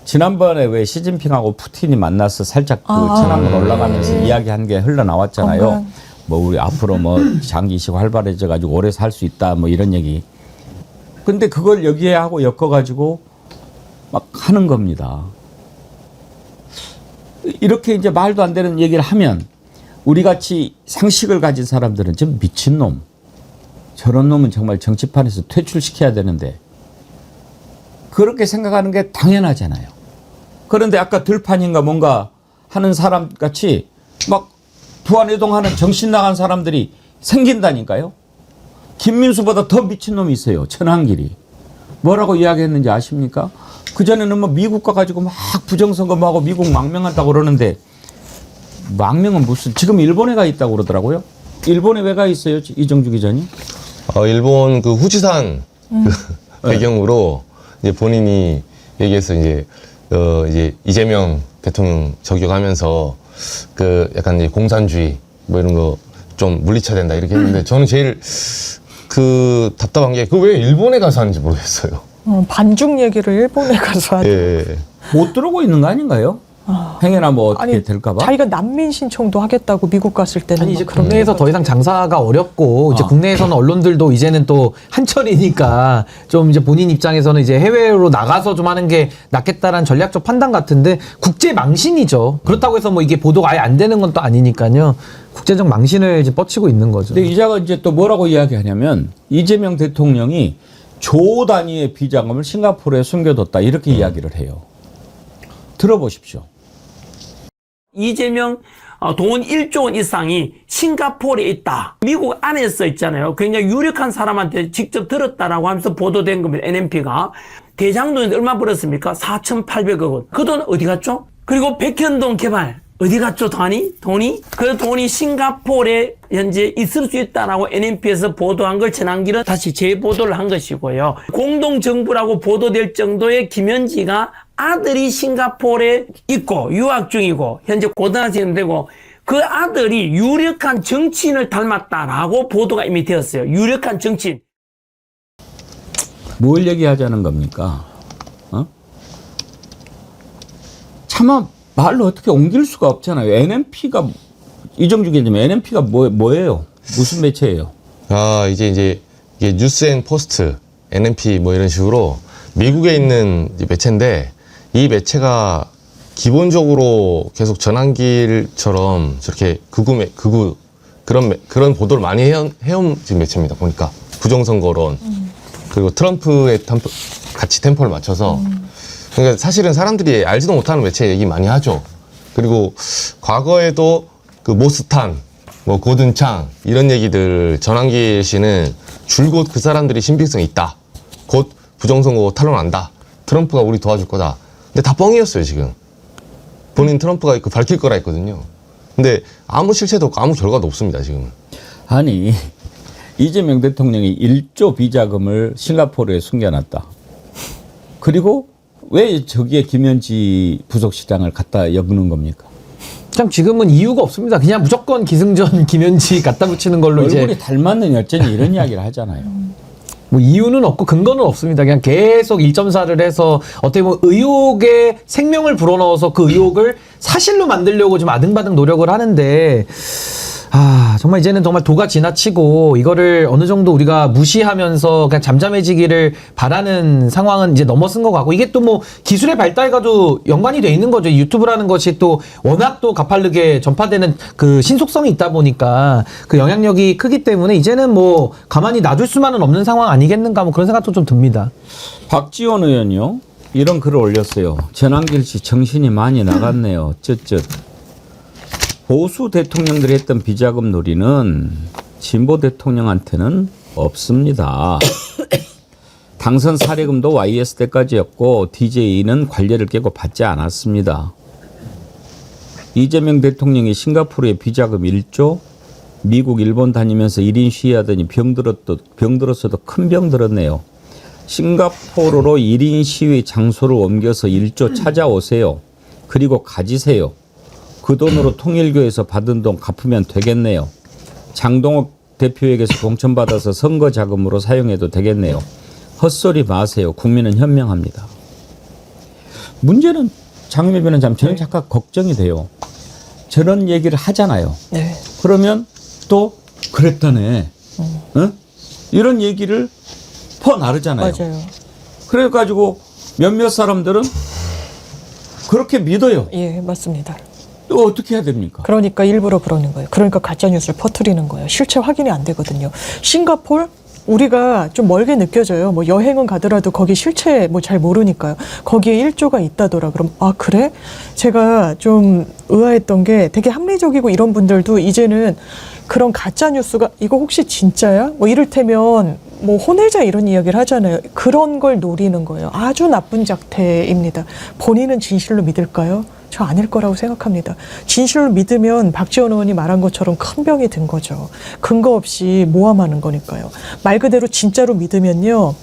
지난번에 왜 시진핑하고 푸틴이 만나서 살짝 그 천안문 올라가면서 이야기한 게 흘러나왔잖아요. 뭐 우리 앞으로 뭐 장기 이식 활발해져 가지고 오래 살 수 있다 뭐 이런 얘기. 근데 그걸 여기에 하고 엮어 가지고 막 하는 겁니다. 이렇게 이제 말도 안 되는 얘기를 하면 우리 같이 상식을 가진 사람들은 좀 미친놈, 저런 놈은 정말 정치판에서 퇴출시켜야 되는데 그렇게 생각하는 게 당연하잖아요. 그런데 아까 들판인가 뭔가 하는 사람 같이 막 부안이동하는 정신 나간 사람들이 생긴다니까요. 김민수보다 더 미친놈이 있어요. 천한길이. 뭐라고 이야기했는지 아십니까? 그전에는 뭐 미국과 가지고 막 부정선거하고 미국 망명한다고 그러는데 망명은 무슨, 지금 일본에 가 있다고 그러더라고요. 일본에 왜 가 있어요? 이정주 기자님? 일본 그 후지산 그 배경으로 이제 본인이 얘기해서 이제 이재명 대통령 저격하면서 그 약간 이제 공산주의 뭐 이런 거 좀 물리쳐야 된다 이렇게 했는데 저는 제일 그 답답한 게 그 왜 일본에 가서 하는지 모르겠어요. 반중 얘기를 일본에 가서 하죠. 예. 못 들어오고 있는 거 아닌가요? 행여나 뭐 어떻게 될까 봐? 자기가 난민 신청도 하겠다고 미국 갔을 때는 아니 이제 막 그런 국내에서 더 이상 장사가 어렵고 이제 국내에서는 언론들도 이제는 또 한철이니까 좀 이제 본인 입장에서는 이제 해외로 나가서 좀 하는 게 낫겠다라는 전략적 판단 같은데 국제 망신이죠. 그렇다고 해서 뭐 이게 보도가 아예 안 되는 건 또 아니니까요. 국제적 망신을 이제 뻗치고 있는 거죠. 근데 이자가 이제 또 뭐라고 이야기하냐면 이재명 대통령이 조 단위의 비자금을 싱가포르에 숨겨뒀다 이렇게 이야기를 해요. 들어보십시오. 이재명 돈 1조 원 이상이 싱가포르에 있다. 미국 안에서 있잖아요. 굉장히 유력한 사람한테 직접 들었다라고 하면서 보도된 겁니다. NMP가. 대장동에서 얼마 벌었습니까? 4,800억 원. 그 돈 어디 갔죠? 그리고 백현동 개발 어디 갔죠? 돈이? 그 돈이 싱가포르에 현재 있을 수 있다라고 NMP에서 보도한 걸 전한길은 다시 재보도를 한 것이고요. 공동정부라고 보도될 정도의 김현지가 아들이 싱가포르에 있고 유학 중이고 현재 고등학생 되고 그 아들이 유력한 정치인을 닮았다라고 보도가 이미 되었어요. 유력한 정치인. 뭘 얘기하자는 겁니까? 차마 말로 어떻게 옮길 수가 없잖아요. NMP가 이정주 기자님, NMP가 뭐예요? 무슨 매체예요? 이제 이게 뉴스앤포스트, NMP 뭐 이런 식으로 미국에 있는 매체인데 이 매체가 기본적으로 계속 전환길처럼 저렇게 그런 보도를 많이 해온 지금 매체입니다. 보니까 부정선거론 그리고 트럼프의 같이 템포를 맞춰서 그러니까 사실은 사람들이 알지도 못하는 매체 얘기 많이 하죠. 그리고 과거에도 그 모스탄, 뭐 고든창 이런 얘기들 전환길 씨는 줄곧 그 사람들이 신빙성이 있다. 곧 부정선거 탄론한다. 트럼프가 우리 도와줄 거다. 근데 다 뻥이었어요, 지금. 본인 트럼프가 그 밝힐 거라 했거든요. 근데 아무 실체도 없고 아무 결과도 없습니다, 지금. 아니, 이재명 대통령이 1조 비자금을 싱가포르에 숨겨놨다. 그리고 왜 저기에 김현지 부속시장을 갖다 엮는 겁니까? 참 지금은 이유가 없습니다. 그냥 무조건 기승전 김현지 갖다 붙이는 걸로 얼굴이 이제 닮았는 여전히 이런 이야기를 하잖아요. 뭐 이유는 없고 근거는 없습니다. 그냥 계속 1.4를 해서 어떻게 보면 의혹에 생명을 불어넣어서 그 의혹을 사실로 만들려고 좀 아등바등 노력을 하는데 정말 이제는 정말 도가 지나치고 이거를 어느 정도 우리가 무시하면서 그냥 잠잠해지기를 바라는 상황은 이제 넘어선 것 같고 이게 또 뭐 기술의 발달과도 연관이 돼 있는 거죠. 유튜브라는 것이 또 워낙 또 가파르게 전파되는 그 신속성이 있다 보니까 그 영향력이 크기 때문에 이제는 뭐 가만히 놔둘 수만은 없는 상황 아니겠는가 뭐 그런 생각도 좀 듭니다. 박지원 의원이요. 이런 글을 올렸어요. 전환길 씨 정신이 많이 나갔네요. 쯧쯧. 보수 대통령들이 했던 비자금 놀이는 진보 대통령한테는 없습니다. 당선 사례금도 YS 때까지였고 DJ는 관례를 깨고 받지 않았습니다. 이재명 대통령이 싱가포르에 비자금 1조, 미국, 일본 다니면서 1인 시위하더니 병 들었어도 큰 병 들었네요. 싱가포르로 1인 시위 장소를 옮겨서 1조 찾아오세요. 그리고 가지세요. 그 돈으로 통일교에서 받은 돈 갚으면 되겠네요. 장동욱 대표에게서 공천받아서 선거 자금으로 사용해도 되겠네요. 헛소리 마세요. 국민은 현명합니다. 문제는 장미 변호사님 저는 잠깐 걱정이 돼요. 저런 얘기를 하잖아요. 네. 그러면 또 그랬다네. 응? 이런 얘기를 퍼나르잖아요. 맞아요. 그래가지고 몇몇 사람들은 그렇게 믿어요. 예, 맞습니다. 또 어떻게 해야 됩니까? 그러니까 일부러 그러는 거예요. 그러니까 가짜뉴스를 퍼뜨리는 거예요. 실체 확인이 안 되거든요. 싱가포르? 우리가 좀 멀게 느껴져요. 뭐 여행은 가더라도 거기 실체 뭐 잘 모르니까요. 거기에 1조가 있다더라. 그럼 그래? 제가 좀 의아했던 게 되게 합리적이고 이런 분들도 이제는 그런 가짜 뉴스가 이거 혹시 진짜야? 뭐 이를테면 뭐 혼외자 이런 이야기를 하잖아요. 그런 걸 노리는 거예요. 아주 나쁜 작태입니다. 본인은 진실로 믿을까요? 저 아닐 거라고 생각합니다. 진실로 믿으면 박지원 의원이 말한 것처럼 큰 병이 든 거죠. 근거 없이 모함하는 거니까요. 말 그대로 진짜로 믿으면요.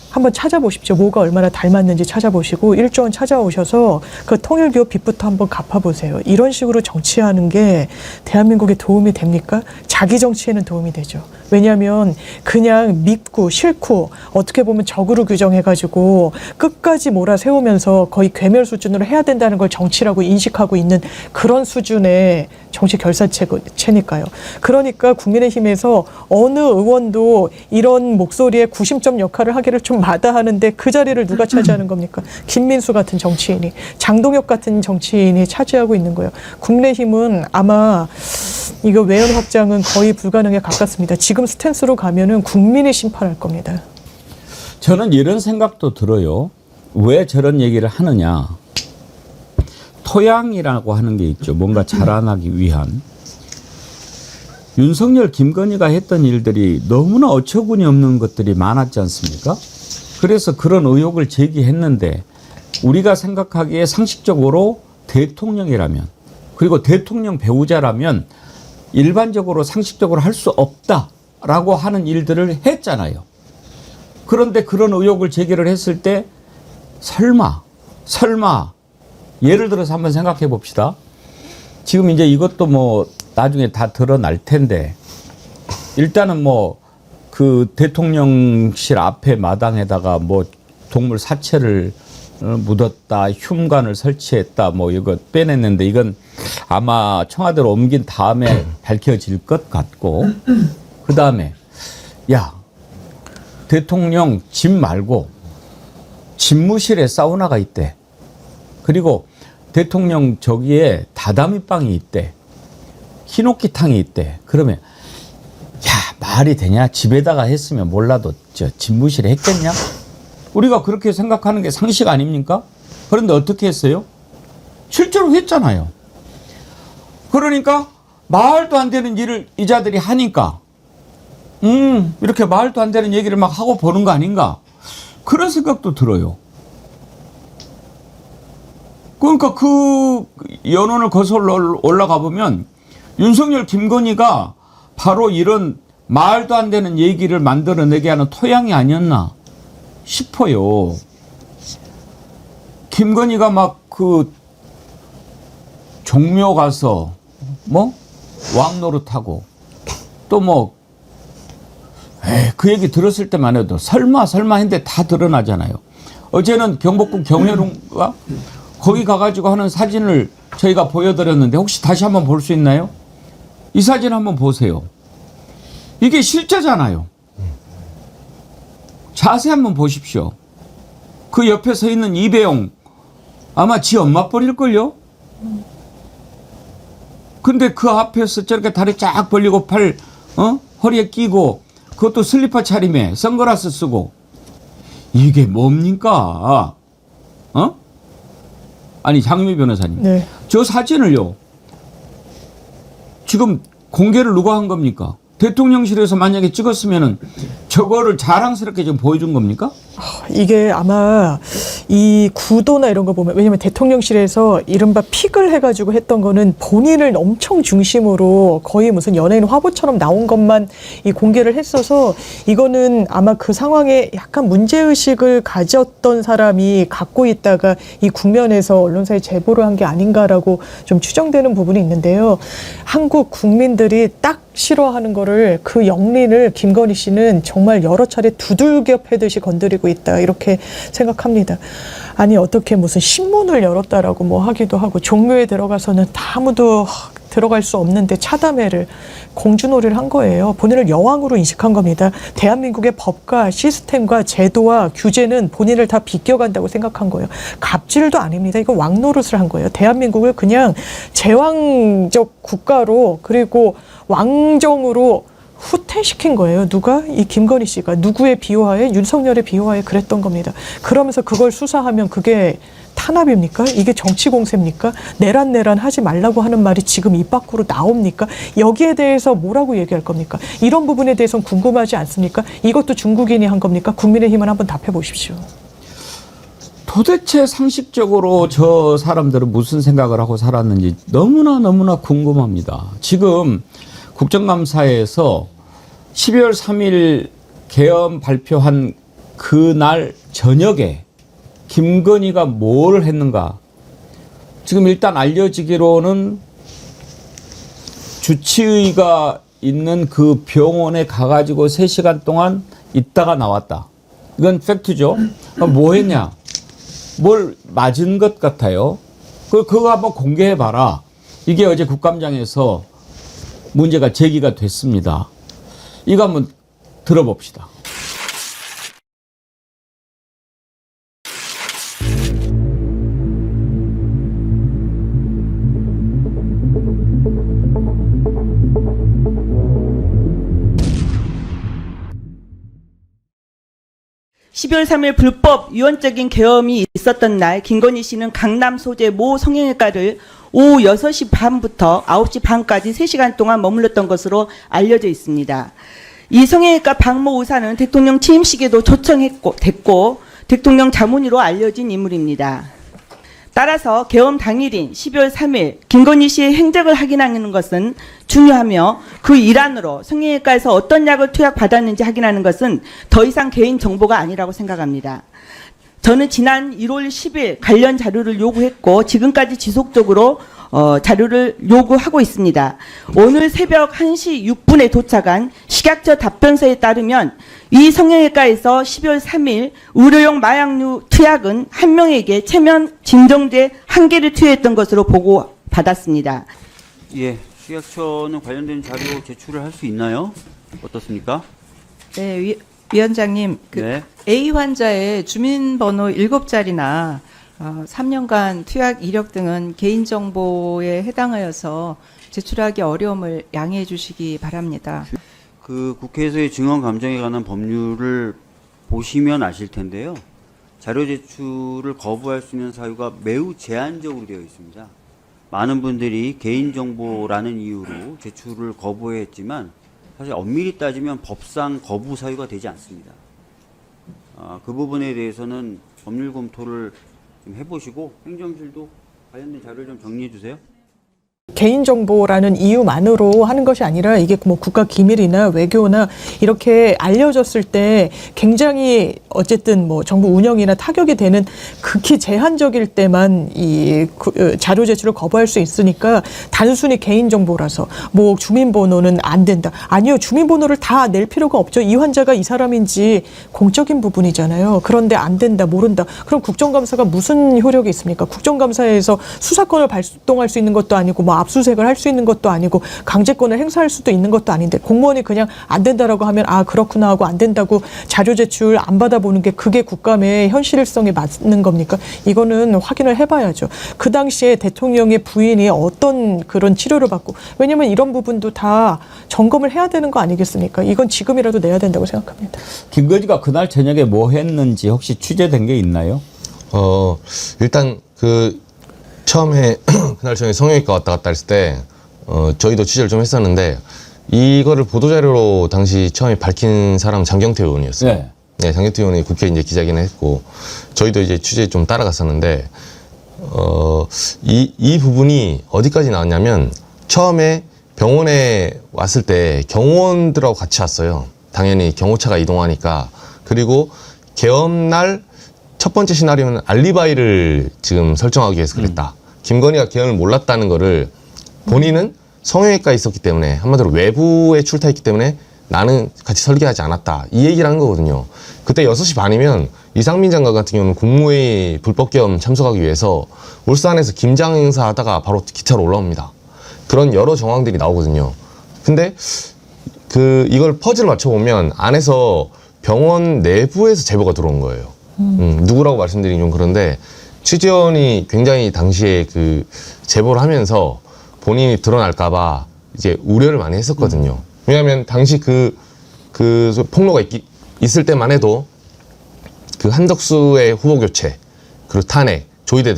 한번 찾아보십시오. 뭐가 얼마나 닮았는지 찾아보시고 1조 원 찾아오셔서 그 통일교 빚부터 한번 갚아보세요. 이런 식으로 정치하는 게 대한민국에 도움이 됩니까? 자기 정치에는 도움이 되죠. 왜냐하면 그냥 믿고 싫고 어떻게 보면 적으로 규정해가지고 끝까지 몰아세우면서 거의 괴멸 수준으로 해야 된다는 걸 정치라고 인식하고 있는 그런 수준의 정치 결사체니까요. 그러니까 국민의힘에서 어느 의원도 이런 목소리에 구심점 역할을 하기를 좀 마다하는데 그 자리를 누가 차지하는 겁니까? 김민수 같은 정치인이, 장동혁 같은 정치인이 차지하고 있는 거예요. 국민의힘은 아마 이거 외연 확장은 거의 불가능에 가깝습니다. 지금 스탠스로 가면은 국민이 심판할 겁니다. 저는 이런 생각도 들어요. 왜 저런 얘기를 하느냐. 토양이라고 하는 게 있죠. 뭔가 자라나기 위한. 윤석열, 김건희가 했던 일들이 너무나 어처구니 없는 것들이 많았지 않습니까? 그래서 그런 의혹을 제기했는데 우리가 생각하기에 상식적으로 대통령이라면 그리고 대통령 배우자라면 일반적으로 상식적으로 할 수 없다라고 하는 일들을 했잖아요. 그런데 그런 의혹을 제기를 했을 때 설마 예를 들어서 한번 생각해 봅시다. 지금 이제 이것도 뭐 나중에 다 드러날 텐데 일단은 뭐 그 대통령실 앞에 마당에다가 뭐 동물 사체를 묻었다, 흉관을 설치했다, 뭐 이거 빼냈는데 이건 아마 청와대로 옮긴 다음에 밝혀질 것 같고, 그 다음에 야 대통령 집 말고 집무실에 사우나가 있대. 그리고 대통령 저기에 다다미방이 있대. 히노키탕이 있대. 그러면 야 말이 되냐? 집에다가 했으면 몰라도 저 집무실에 했겠냐? 우리가 그렇게 생각하는 게 상식 아닙니까? 그런데 어떻게 했어요? 실제로 했잖아요. 그러니까 말도 안 되는 일을 이 자들이 하니까 이렇게 말도 안 되는 얘기를 막 하고 보는 거 아닌가? 그런 생각도 들어요. 그러니까 그 연원을 거슬러 올라가 보면 윤석열, 김건희가 바로 이런 말도 안 되는 얘기를 만들어내게 하는 토양이 아니었나 싶어요. 김건희가 막 그 종묘 가서 뭐 왕노릇하고 또 뭐 그 얘기 들었을 때만 해도 설마 했는데 다 드러나잖아요. 어제는 경복궁 경회로인가 거기 가가지고 하는 사진을 저희가 보여드렸는데 혹시 다시 한번 볼 수 있나요? 이 사진 한번 보세요. 이게 실제잖아요. 자세히 한번 보십시오. 그 옆에 서 있는 이배용 아마 지 엄마 뻘일걸요? 근데 그 앞에서 저렇게 다리 쫙 벌리고 팔 허리에 끼고 그것도 슬리퍼 차림에 선글라스 쓰고 이게 뭡니까? 아니 장유미 변호사님. 네. 저 사진을요. 지금 공개를 누가 한 겁니까? 대통령실에서 만약에 찍었으면은 저거를 자랑스럽게 지금 보여준 겁니까? 이게 아마 이 구도나 이런 거 보면 왜냐면 대통령실에서 이른바 픽을 해가지고 했던 거는 본인을 엄청 중심으로 거의 무슨 연예인 화보처럼 나온 것만 이 공개를 했어서 이거는 아마 그 상황에 약간 문제의식을 가졌던 사람이 갖고 있다가 이 국면에서 언론사에 제보를 한 게 아닌가라고 좀 추정되는 부분이 있는데요. 한국 국민들이 딱 싫어하는 거를 그 영린을 김건희 씨는 정말 여러 차례 두들겨 패듯이 건드리고 있다 이렇게 생각합니다. 아니 어떻게 무슨 신문을 열었다라고 뭐 하기도 하고 종묘에 들어가서는 아무도 들어갈 수 없는데 차담회를 공주놀이를 한 거예요. 본인을 여왕으로 인식한 겁니다. 대한민국의 법과 시스템과 제도와 규제는 본인을 다 비껴간다고 생각한 거예요. 갑질도 아닙니다. 이거 왕노릇을 한 거예요. 대한민국을 그냥 제왕적 국가로 그리고 왕정으로 후퇴시킨 거예요. 누가? 이 김건희 씨가 누구의 비호하에? 윤석열의 비호하에 그랬던 겁니다. 그러면서 그걸 수사하면 그게 탄압입니까? 이게 정치 공세입니까? 내란 하지 말라고 하는 말이 지금 입 밖으로 나옵니까? 여기에 대해서 뭐라고 얘기할 겁니까? 이런 부분에 대해서는 궁금하지 않습니까? 이것도 중국인이 한 겁니까? 국민의힘은 한번 답해 보십시오. 도대체 상식적으로 저 사람들은 무슨 생각을 하고 살았는지 너무나 궁금합니다. 지금 국정감사에서 12월 3일 계엄 발표한 그날 저녁에 김건희가 뭘 했는가. 지금 일단 알려지기로는 주치의가 있는 그 병원에 가가지고 3시간 동안 있다가 나왔다. 이건 팩트죠. 뭐 했냐. 뭘 맞은 것 같아요. 그거 한번 공개해봐라. 이게 어제 국감장에서 문제가 제기가 됐습니다. 이거 한번 들어봅시다. (12월 3일) 불법 유언적인 계엄이 있었던 날 김건희 씨는 강남 소재 모 성형외과를 오후 6시 반부터 9시 반까지 3시간 동안 머물렀던 것으로 알려져 있습니다. 이 성형외과 박모 의사는 대통령 취임식에도 초청됐고 대통령 자문의로 알려진 인물입니다. 따라서 계엄 당일인 12월 3일 김건희 씨의 행적을 확인하는 것은 중요하며 그 일환으로 성형외과에서 어떤 약을 투약받았는지 확인하는 것은 더 이상 개인 정보가 아니라고 생각합니다. 저는 지난 1월 10일 관련 자료를 요구했고 지금까지 지속적으로 자료를 요구하고 있습니다. 오늘 새벽 1시 6분에 도착한 식약처 답변서에 따르면 이 성형외과에서 12월 3일 의료용 마약류 투약은 한 명에게 체면 진정제 1개를 투여했던 것으로 보고받았습니다. 예, 식약처는 관련된 자료 제출을 할 수 있나요? 어떻습니까? 네, 위원장님, 네. A 환자의 주민번호 7자리나 3년간 투약 이력 등은 개인정보에 해당하여서 제출하기 어려움을 양해해 주시기 바랍니다. 그 국회에서의 증언 감정에 관한 법률을 보시면 아실 텐데요. 자료 제출을 거부할 수 있는 사유가 매우 제한적으로 되어 있습니다. 많은 분들이 개인정보라는 이유로 제출을 거부했지만 사실 엄밀히 따지면 법상 거부 사유가 되지 않습니다. 그 부분에 대해서는 법률 검토를 좀 해보시고 행정실도 관련된 자료를 좀 정리해 주세요. 개인정보라는 이유만으로 하는 것이 아니라 이게 뭐 국가 기밀이나 외교나 이렇게 알려졌을 때 굉장히 어쨌든 뭐 정부 운영이나 타격이 되는 극히 제한적일 때만 이 자료 제출을 거부할 수 있으니까 단순히 개인정보라서 뭐 주민번호는 안 된다. 아니요. 주민번호를 다 낼 필요가 없죠. 이 환자가 이 사람인지 공적인 부분이잖아요. 그런데 안 된다. 모른다. 그럼 국정감사가 무슨 효력이 있습니까? 국정감사에서 수사권을 발동할 수 있는 것도 아니고 뭐 압수수색을 할 수 있는 것도 아니고 강제권을 행사할 수도 있는 것도 아닌데 공무원이 그냥 안 된다라고 하면 아 그렇구나 하고 안 된다고 자료 제출 안 받아보는 게 그게 국감의 현실성에 맞는 겁니까? 이거는 확인을 해봐야죠. 그 당시에 대통령의 부인이 어떤 그런 치료를 받고 왜냐하면 이런 부분도 다 점검을 해야 되는 거 아니겠습니까? 이건 지금이라도 내야 된다고 생각합니다. 김건희가 그날 저녁에 뭐 했는지 혹시 취재된 게 있나요? 일단 처음에 그날 저희 성형외과 왔다 갔다 했을 때 저희도 취재를 좀 했었는데 이거를 보도자료로 당시 처음에 밝힌 사람은 장경태 의원이었어요. 네. 네, 장경태 의원이 국회 이제 기자회견을 했고 저희도 이제 취재에 좀 따라갔었는데 이 부분이 어디까지 나왔냐면 처음에 병원에 왔을 때 경호원들하고 같이 왔어요. 당연히 경호차가 이동하니까. 그리고 개엄날 첫 번째 시나리오는 알리바이를 지금 설정하기 위해서 그랬다. 김건희가 개엄을 몰랐다는 거를 본인은 성형외과에 있었기 때문에 한마디로 외부에 출타했기 때문에 나는 같이 설계하지 않았다. 이 얘기를 한 거거든요. 그때 6시 반이면 이상민 장관 같은 경우는 국무회의 불법 개엄 참석하기 위해서 울산에서 김장 행사 하다가 바로 기차로 올라옵니다. 그런 여러 정황들이 나오거든요. 근데 이걸 퍼즐을 맞춰보면 안에서 병원 내부에서 제보가 들어온 거예요. 누구라고 말씀드리긴 좀 그런데 취재원이 굉장히 당시에 제보를 하면서 본인이 드러날까봐 이제 우려를 많이 했었거든요. 왜냐하면 당시 폭로가 있을 때만 해도 한덕수의 후보 교체, 그리고 탄핵, 조희대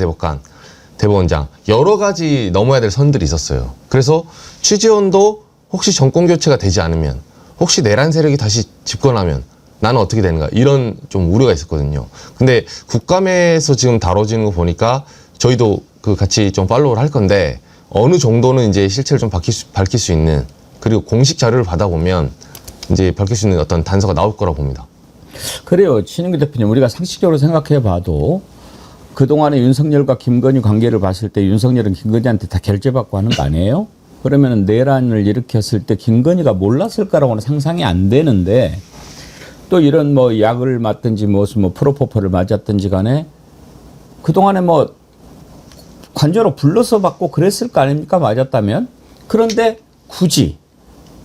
대법원장 여러 가지 넘어야 될 선들이 있었어요. 그래서 취재원도 혹시 정권 교체가 되지 않으면, 혹시 내란 세력이 다시 집권하면 나는 어떻게 되는가 이런 좀 우려가 있었거든요. 근데 국감에서 지금 다뤄지는 거 보니까 저희도 같이 좀 팔로우를 할 건데 어느 정도는 이제 실체를 좀 밝힐 수 있는, 그리고 공식 자료를 받아보면 이제 밝힐 수 있는 어떤 단서가 나올 거라고 봅니다. 그래요. 신인규 대표님, 우리가 상식적으로 생각해 봐도 그동안에 윤석열과 김건희 관계를 봤을 때 윤석열은 김건희한테 다 결제받고 하는 거 아니에요? 그러면 내란을 일으켰을 때 김건희가 몰랐을까라고는 상상이 안 되는데 또 이런 뭐 약을 맞든지 무슨 뭐 프로포폴을 맞았든지 간에 그동안에 뭐 관저로 불러서 받고 그랬을 거 아닙니까? 맞았다면. 그런데 굳이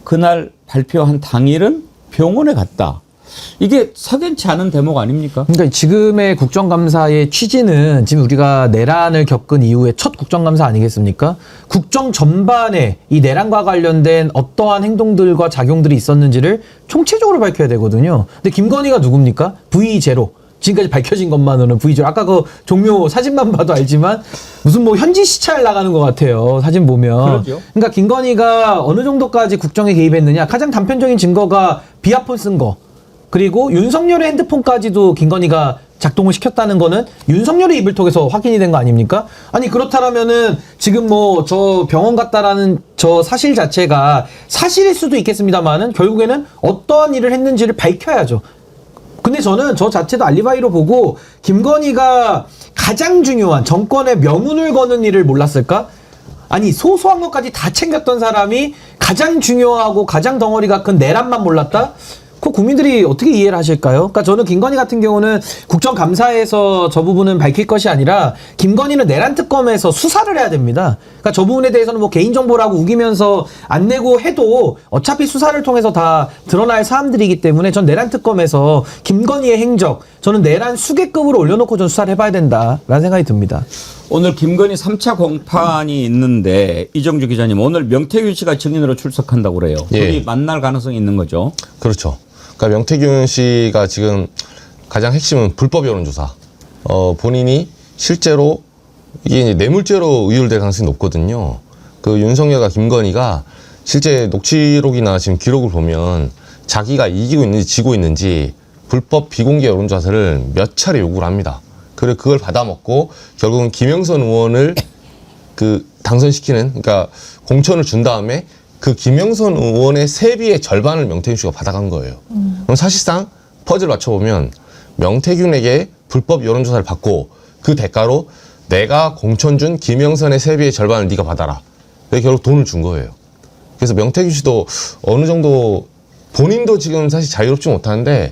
그날 발표한 당일은 병원에 갔다. 이게 석연치 않은 대목 아닙니까? 그러니까 지금의 국정감사의 취지는 지금 우리가 내란을 겪은 이후에 첫 국정감사 아니겠습니까? 국정 전반에 이 내란과 관련된 어떠한 행동들과 작용들이 있었는지를 총체적으로 밝혀야 되거든요. 근데 김건희가 누굽니까? V0. 지금까지 밝혀진 것만으로는 V0. 아까 종묘 사진만 봐도 알지만 무슨 뭐 현지 시찰 나가는 것 같아요. 사진 보면. 그러죠. 그러니까 김건희가 어느 정도까지 국정에 개입했느냐. 가장 단편적인 증거가 비아폰 쓴 거. 그리고 윤석열의 핸드폰까지도 김건희가 작동을 시켰다는 거는 윤석열의 입을 통해서 확인이 된 거 아닙니까? 아니 그렇다면은 지금 뭐 저 병원 갔다라는 저 사실 자체가 사실일 수도 있겠습니다만은 결국에는 어떠한 일을 했는지를 밝혀야죠. 근데 저는 저 자체도 알리바이로 보고 김건희가 가장 중요한 정권의 명운을 거는 일을 몰랐을까? 아니 소소한 것까지 다 챙겼던 사람이 가장 중요하고 가장 덩어리가 큰 내란만 몰랐다? 그 국민들이 어떻게 이해를 하실까요? 그러니까 저는 김건희 같은 경우는 국정감사에서 저 부분은 밝힐 것이 아니라 김건희는 내란 특검에서 수사를 해야 됩니다. 그러니까 저 부분에 대해서는 뭐 개인정보라고 우기면서 안 내고 해도 어차피 수사를 통해서 다 드러날 사람들이기 때문에 전 내란 특검에서 김건희의 행적, 저는 내란 수계급으로 올려놓고 전 수사를 해봐야 된다라는 생각이 듭니다. 오늘 김건희 3차 공판이 있는데 이정주 기자님, 오늘 명태균 씨가 증인으로 출석한다고 그래요. 둘이 만날 가능성이 있는 거죠? 그렇죠. 그러니까 명태균 씨가 지금 가장 핵심은 불법 여론조사. 본인이 실제로 이게 이제 뇌물죄로 의율될 가능성이 높거든요. 윤석열과 김건희가 실제 녹취록이나 지금 기록을 보면 자기가 이기고 있는지 지고 있는지 불법 비공개 여론조사를 몇 차례 요구를 합니다. 그리고 그걸 받아먹고 결국은 김영선 의원을 당선시키는, 그러니까 공천을 준 다음에 그 김영선 의원의 세비의 절반을 명태균 씨가 받아간 거예요. 그럼 사실상 퍼즐 맞춰보면 명태균에게 불법 여론조사를 받고 그 대가로 내가 공천 준 김영선의 세비의 절반을 네가 받아라. 그래서 결국 돈을 준 거예요. 그래서 명태균 씨도 어느 정도 본인도 지금 사실 자유롭지 못하는데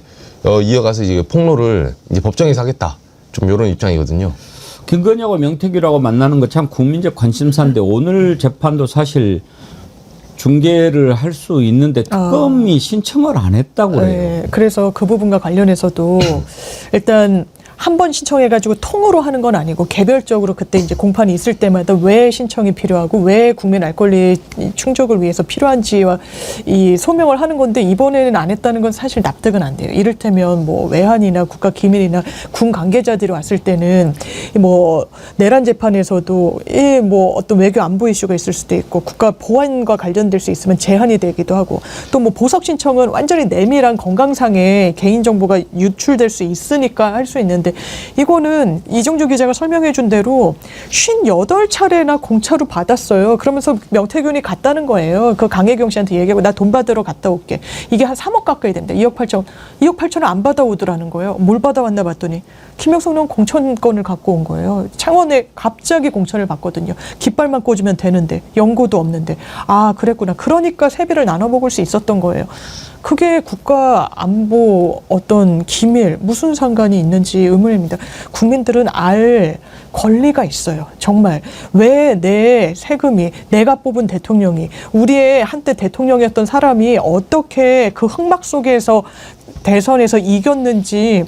이어가서 이제 폭로를 이제 법정에서 하겠다. 좀 이런 입장이거든요. 김건희하고 명태균하고 만나는 거 참 국민적 관심사인데 오늘 재판도 사실 중계를 할 수 있는데 특검이 신청을 안 했다고 그래요. 네, 그래서 그 부분과 관련해서도 일단 한 번 신청해가지고 통으로 하는 건 아니고 개별적으로 그때 이제 공판이 있을 때마다 왜 신청이 필요하고 왜 국민 알 권리 충족을 위해서 필요한지와 이 소명을 하는 건데 이번에는 안 했다는 건 사실 납득은 안 돼요. 이를테면 뭐 외환이나 국가 기밀이나 군 관계자들이 왔을 때는 뭐 내란 재판에서도 뭐 어떤 외교 안보 이슈가 있을 수도 있고 국가 보안과 관련될 수 있으면 제한이 되기도 하고 또 뭐 보석 신청은 완전히 내밀한 건강상의 개인 정보가 유출될 수 있으니까 할 수 있는데 이거는 이정주 기자가 설명해 준 대로 58차례나 공차로 받았어요. 그러면서 명태균이 갔다는 거예요. 그 강혜경 씨한테 얘기하고 나 돈 받으러 갔다 올게. 이게 한 3억 가까이 된다. 2억 8천. 2억 8천을 안 받아오더라는 거예요. 뭘 받아왔나 봤더니 김영선 의원 공천권을 갖고 온 거예요. 창원에 갑자기 공천을 받거든요. 깃발만 꽂으면 되는데 연고도 없는데 아 그랬구나. 그러니까 세비를 나눠 먹을 수 있었던 거예요. 그게 국가 안보 어떤 기밀 무슨 상관이 있는지 의문입니다. 국민들은 알 권리가 있어요. 정말 왜 내 세금이 내가 뽑은 대통령이 우리의 한때 대통령이었던 사람이 어떻게 그 흑막 속에서 대선에서 이겼는지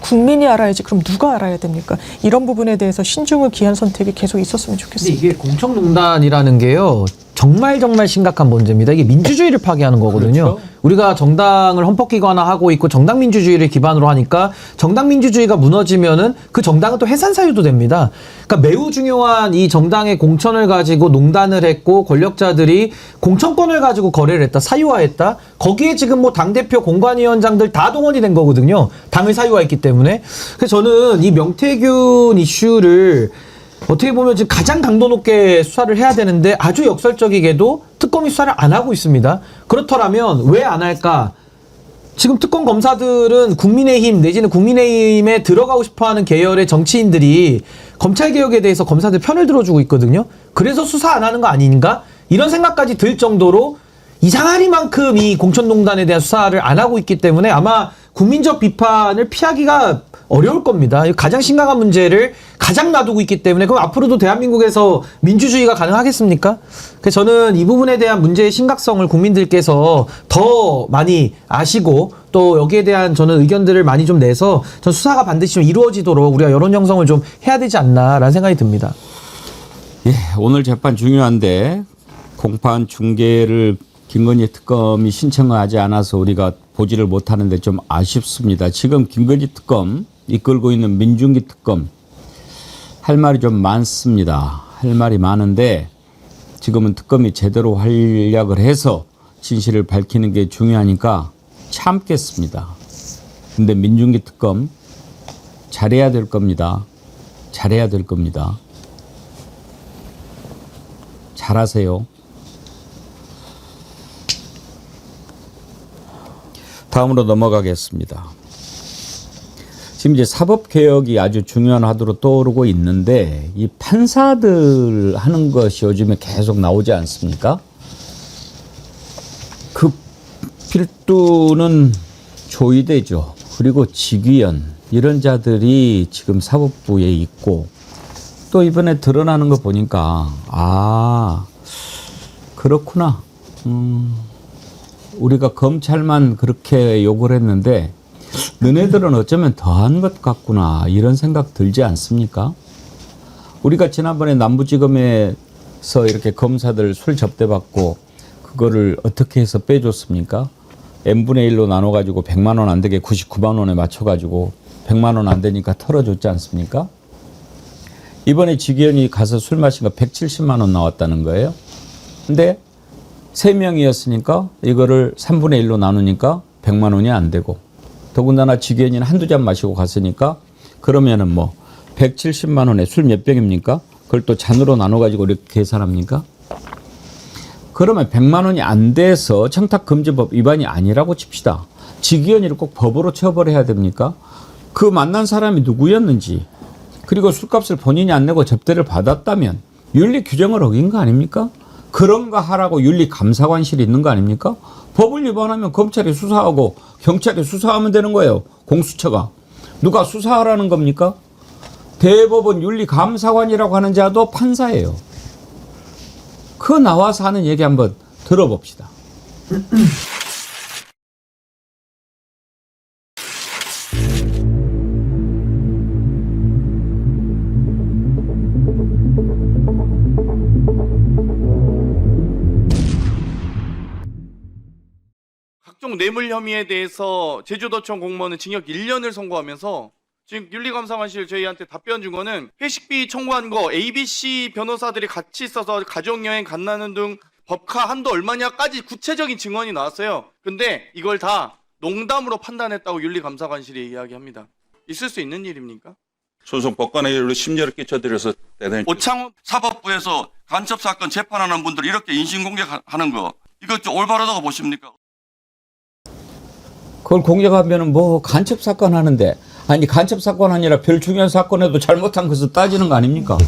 국민이 알아야지. 그럼 누가 알아야 됩니까? 이런 부분에 대해서 신중을 기한 선택이 계속 있었으면 좋겠습니다. 근데 이게 공천농단이라는 게요. 정말 심각한 문제입니다. 이게 민주주의를 파괴하는 거거든요. 그렇죠. 우리가 정당을 헌법기관화하고 있고 정당 민주주의를 기반으로 하니까 정당 민주주의가 무너지면은 그 정당은 또 해산 사유도 됩니다. 그러니까 매우 중요한 이 정당의 공천을 가지고 농단을 했고 권력자들이 공천권을 가지고 거래를 했다, 사유화했다. 거기에 지금 뭐 당대표 공관위원장들 다 동원이 된 거거든요. 당을 사유화했기 때문에. 그래서 저는 이 명태균 이슈를 어떻게 보면 지금 가장 강도 높게 수사를 해야 되는데 아주 역설적이게도 특검이 수사를 안 하고 있습니다. 그렇더라면 왜 안 할까? 지금 특검 검사들은 국민의힘 내지는 국민의힘에 들어가고 싶어하는 계열의 정치인들이 검찰개혁에 대해서 검사들 편을 들어주고 있거든요. 그래서 수사 안 하는 거 아닌가? 이런 생각까지 들 정도로 이상하리만큼 이 공천농단에 대한 수사를 안 하고 있기 때문에 아마 국민적 비판을 피하기가 어려울 겁니다. 가장 심각한 문제를 가장 놔두고 있기 때문에 그럼 앞으로도 대한민국에서 민주주의가 가능하겠습니까? 그래서 저는 이 부분에 대한 문제의 심각성을 국민들께서 더 많이 아시고 또 여기에 대한 저는 의견들을 많이 좀 내서 전 수사가 반드시 좀 이루어지도록 우리가 여론 형성을 좀 해야 되지 않나라는 생각이 듭니다. 예, 오늘 재판 중요한데 공판 중계를 김건희 특검이 신청하지 않아서 우리가 보지를 못하는데 좀 아쉽습니다. 지금 김건희 특검 이끌고 있는 민중기 특검 할 말이 좀 많습니다. 할 말이 많은데 지금은 특검이 제대로 활약을 해서 진실을 밝히는 게 중요하니까 참겠습니다. 근데 민중기 특검 잘해야 될 겁니다. 잘해야 될 겁니다. 잘하세요. 다음으로 넘어가겠습니다. 지금 이제 사법개혁이 아주 중요한 화두로 떠오르고 있는데 이 판사들 하는 것이 요즘에 계속 나오지 않습니까? 그 필두는 조의대죠. 그리고 직위원 이런 자들이 지금 사법부에 있고 또 이번에 드러나는 거 보니까 아 그렇구나. 우리가 검찰만 그렇게 욕을 했는데 너네들은 어쩌면 더한 것 같구나 이런 생각 들지 않습니까? 우리가 지난번에 남부지검에서 이렇게 검사들 술 접대받고 그거를 어떻게 해서 빼줬습니까? n분의 1로 나눠가지고 100만 원 안 되게 99만 원에 맞춰가지고 100만 원 안 되니까 털어줬지 않습니까? 이번에 직위원이 가서 술 마신 거 170만 원 나왔다는 거예요. 근데 3명이었으니까 이거를 3분의 1로 나누니까 100만 원이 안 되고 더군다나 직위원이는 한두 잔 마시고 갔으니까 그러면은 뭐 170만 원에 술 몇 병입니까? 그걸 또 잔으로 나눠가지고 이렇게 계산합니까? 그러면 100만 원이 안 돼서 청탁금지법 위반이 아니라고 칩시다. 직위원회를 꼭 법으로 처벌해야 됩니까? 그 만난 사람이 누구였는지, 그리고 술값을 본인이 안 내고 접대를 받았다면 윤리 규정을 어긴 거 아닙니까? 그런가 하라고 윤리감사관실이 있는 거 아닙니까? 법을 위반하면 검찰이 수사하고 경찰이 수사하면 되는 거예요. 공수처가. 누가 수사하라는 겁니까? 대법원 윤리감사관이라고 하는 자도 판사예요. 그 나와서 하는 얘기 한번 들어봅시다. 각종 뇌물 혐의에 대해서 제주도청 공무원은 징역 1년을 선고하면서 지금 윤리감사관실 저희한테 답변 준 거는 회식비 청구한 거 ABC 변호사들이 같이 있어서 가족여행 간다는 등 법카 한도 얼마냐까지 구체적인 증언이 나왔어요. 근데 이걸 다 농담으로 판단했다고 윤리감사관실이 이야기합니다. 있을 수 있는 일입니까? 소송 법관의 일로 심려를 끼쳐드려서 대단히 오창호 사법부에서 간첩사건 재판하는 분들 이렇게 인신공격하는 거 이거 좀 올바르다고 보십니까? 그걸 공격하면은 뭐 간첩 사건 하는데, 아니 간첩 사건 아니라 별 중요한 사건에도 잘못한 것을 따지는 거 아닙니까?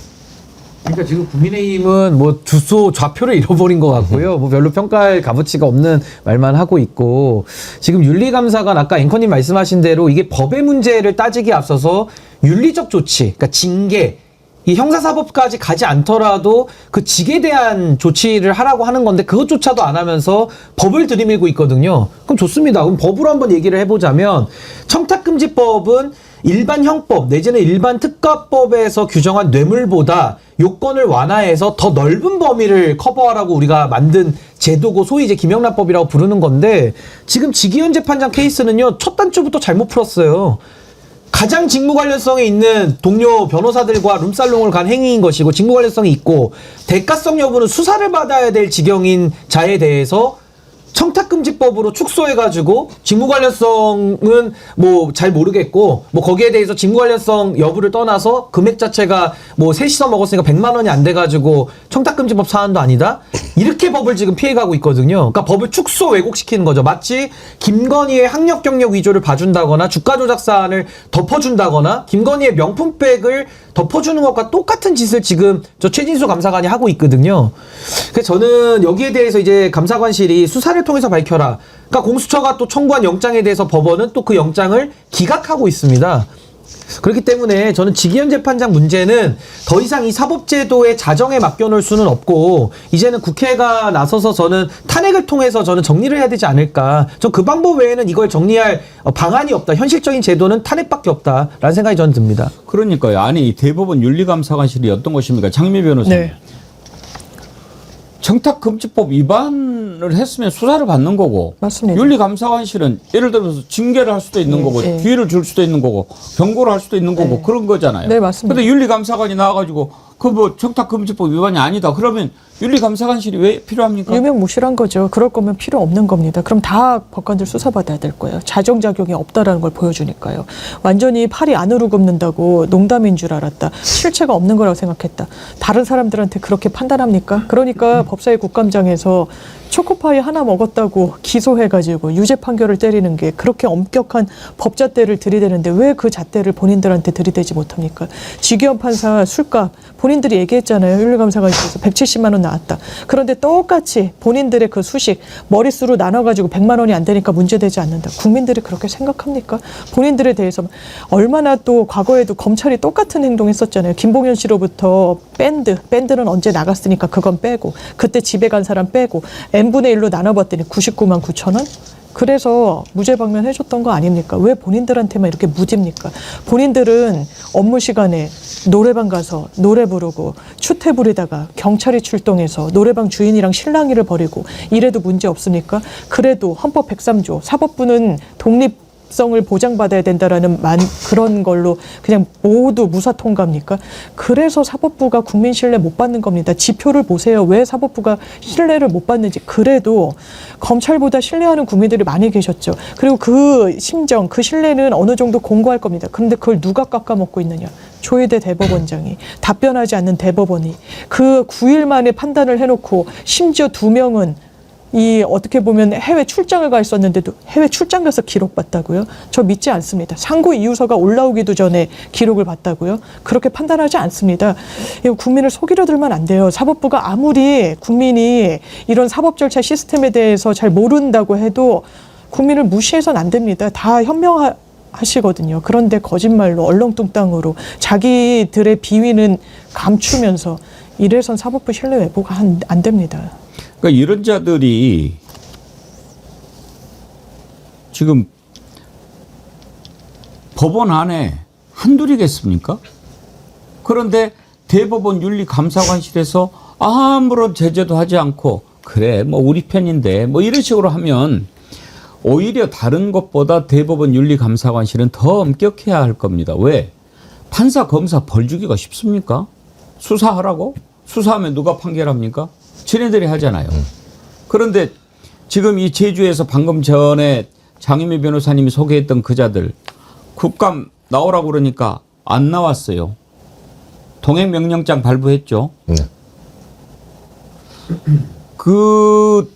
그러니까 지금 국민의힘은 뭐 주소 좌표를 잃어버린 것 같고요. 뭐 별로 평가할 값어치가 없는 말만 하고 있고, 지금 윤리감사관 아까 앵커님 말씀하신 대로 이게 법의 문제를 따지기에 앞서서 윤리적 조치, 그러니까 징계, 이 형사사법까지 가지 않더라도 그 직에 대한 조치를 하라고 하는 건데 그것조차도 안 하면서 법을 들이밀고 있거든요. 그럼 좋습니다. 그럼 법으로 한번 얘기를 해보자면, 청탁금지법은 일반 형법 내지는 일반 특가법에서 규정한 뇌물보다 요건을 완화해서 더 넓은 범위를 커버하라고 우리가 만든 제도고, 소위 이제 김영란법이라고 부르는 건데, 지금 지기현 재판장 케이스는요, 첫 단추부터 잘못 풀었어요. 가장 직무 관련성이 있는 동료 변호사들과 룸살롱을 간 행위인 것이고, 직무 관련성이 있고 대가성 여부는 수사를 받아야 될 지경인 자에 대해서 청탁금지법으로 축소해가지고 직무 관련성은 뭐 잘 모르겠고, 뭐 거기에 대해서 직무 관련성 여부를 떠나서 금액 자체가 뭐 셋이서 먹었으니까 100만 원이 안 돼가지고 청탁금지법 사안도 아니다? 이렇게 법을 지금 피해가고 있거든요. 그러니까 법을 축소 왜곡시키는 거죠. 마치 김건희의 학력 경력 위조를 봐준다거나 주가 조작 사안을 덮어준다거나 김건희의 명품백을 덮어주는 것과 똑같은 짓을 지금 저 최진수 감사관이 하고 있거든요. 그래서 저는 여기에 대해서 이제 감사관실이 수사를 통해서 밝혀라. 그러니까 공수처가 또 청구한 영장에 대해서 법원은 또 그 영장을 기각하고 있습니다. 그렇기 때문에 저는 지기현 재판장 문제는 더 이상 이 사법제도의 자정에 맡겨놓을 수는 없고, 이제는 국회가 나서서 저는 탄핵을 통해서 저는 정리를 해야 되지 않을까. 전 그 방법 외에는 이걸 정리할 방안이 없다. 현실적인 제도는 탄핵밖에 없다라는 생각이 저는 듭니다. 그러니까요. 아니 대법원 윤리감사관실이 어떤 곳입니까? 장미 변호사님. 네. 청탁금지법 위반을 했으면 수사를 받는 거고, 맞습니다. 윤리감사관실은 예를 들어서 징계를 할 수도 있는 거고, 기회를 줄 수도 있는 거고, 경고를 할 수도 있는 거고, 그런 거잖아요. 네, 맞습니다. 근데 윤리감사관이 나와가지고 그 뭐 청탁금지법 위반이 아니다. 그러면 윤리감사관실이 왜 필요합니까? 유명무실한 거죠. 그럴 거면 필요 없는 겁니다. 그럼 다 법관들 수사받아야 될 거예요. 자정작용이 없다라는 걸 보여주니까요. 완전히 팔이 안으로 굽는다고 농담인 줄 알았다. 실체가 없는 거라고 생각했다. 다른 사람들한테 그렇게 판단합니까? 그러니까 법사위 국감장에서 초코파이 하나 먹었다고 기소해가지고 유죄 판결을 때리는 게 그렇게 엄격한 법잣대를 들이대는데 왜 그 잣대를 본인들한테 들이대지 못합니까? 지기현 판사 술값 본인들이 얘기했잖아요. 윤리감사관실에서 170만 원 나왔다. 그런데 똑같이 본인들의 그 수식 머릿수로 나눠가지고 100만 원이 안 되니까 문제되지 않는다. 국민들이 그렇게 생각합니까? 본인들에 대해서 얼마나 또 과거에도 검찰이 똑같은 행동했었잖아요. 김봉현 씨로부터 밴드는 언제 나갔으니까 그건 빼고, 그때 집에 간 사람 빼고 n분의 1로 나눠봤더니 99만 9천 원? 그래서 무죄 방면해줬던 거 아닙니까? 왜 본인들한테만 이렇게 무집니까? 본인들은 업무 시간에 노래방 가서 노래 부르고 추태 부리다가 경찰이 출동해서 노래방 주인이랑 실랑이를 벌이고 이래도 문제 없습니까? 그래도 헌법 103조 사법부는 독립 독립성을 보장받아야 된다라는 그런 걸로 그냥 모두 무사 통과입니까? 그래서 사법부가 국민 신뢰 못 받는 겁니다. 지표를 보세요. 왜 사법부가 신뢰를 못 받는지. 그래도 검찰보다 신뢰하는 국민들이 많이 계셨죠. 그리고 그 심정, 그 신뢰는 어느 정도 공고할 겁니다. 그런데 그걸 누가 깎아먹고 있느냐. 조희대 대법원장이, 답변하지 않는 대법원이 그 9일 만에 판단을 해놓고 심지어 2명은 이 어떻게 보면 해외 출장을 가 있었는데도 해외 출장 가서 기록받다고요? 저 믿지 않습니다. 상고 이유서가 올라오기도 전에 기록을 봤다고요? 그렇게 판단하지 않습니다. 이거 국민을 속이려 들면 안 돼요. 사법부가 아무리 국민이 이런 사법 절차 시스템에 대해서 잘 모른다고 해도 국민을 무시해서는 안 됩니다. 다 현명하시거든요. 그런데 거짓말로 얼렁뚱땅으로 자기들의 비위는 감추면서 이래선 사법부 신뢰 회복 안 됩니다. 그러니까 이런 자들이 지금 법원 안에 한둘이겠습니까? 그런데 대법원 윤리감사관실에서 아무런 제재도 하지 않고 그래 뭐 우리 편인데 뭐 이런 식으로 하면 오히려 다른 것보다 대법원 윤리감사관실은 더 엄격해야 할 겁니다. 왜? 판사 검사 벌 주기가 쉽습니까? 수사하라고? 수사하면 누가 판결합니까? 지네들이 하잖아요. 그런데 지금 이 제주에서 방금 전에 장유미 변호사님이 소개했던 그자들 국감 나오라고 그러니까 안 나왔어요. 동행명령장 발부했죠. 네. 그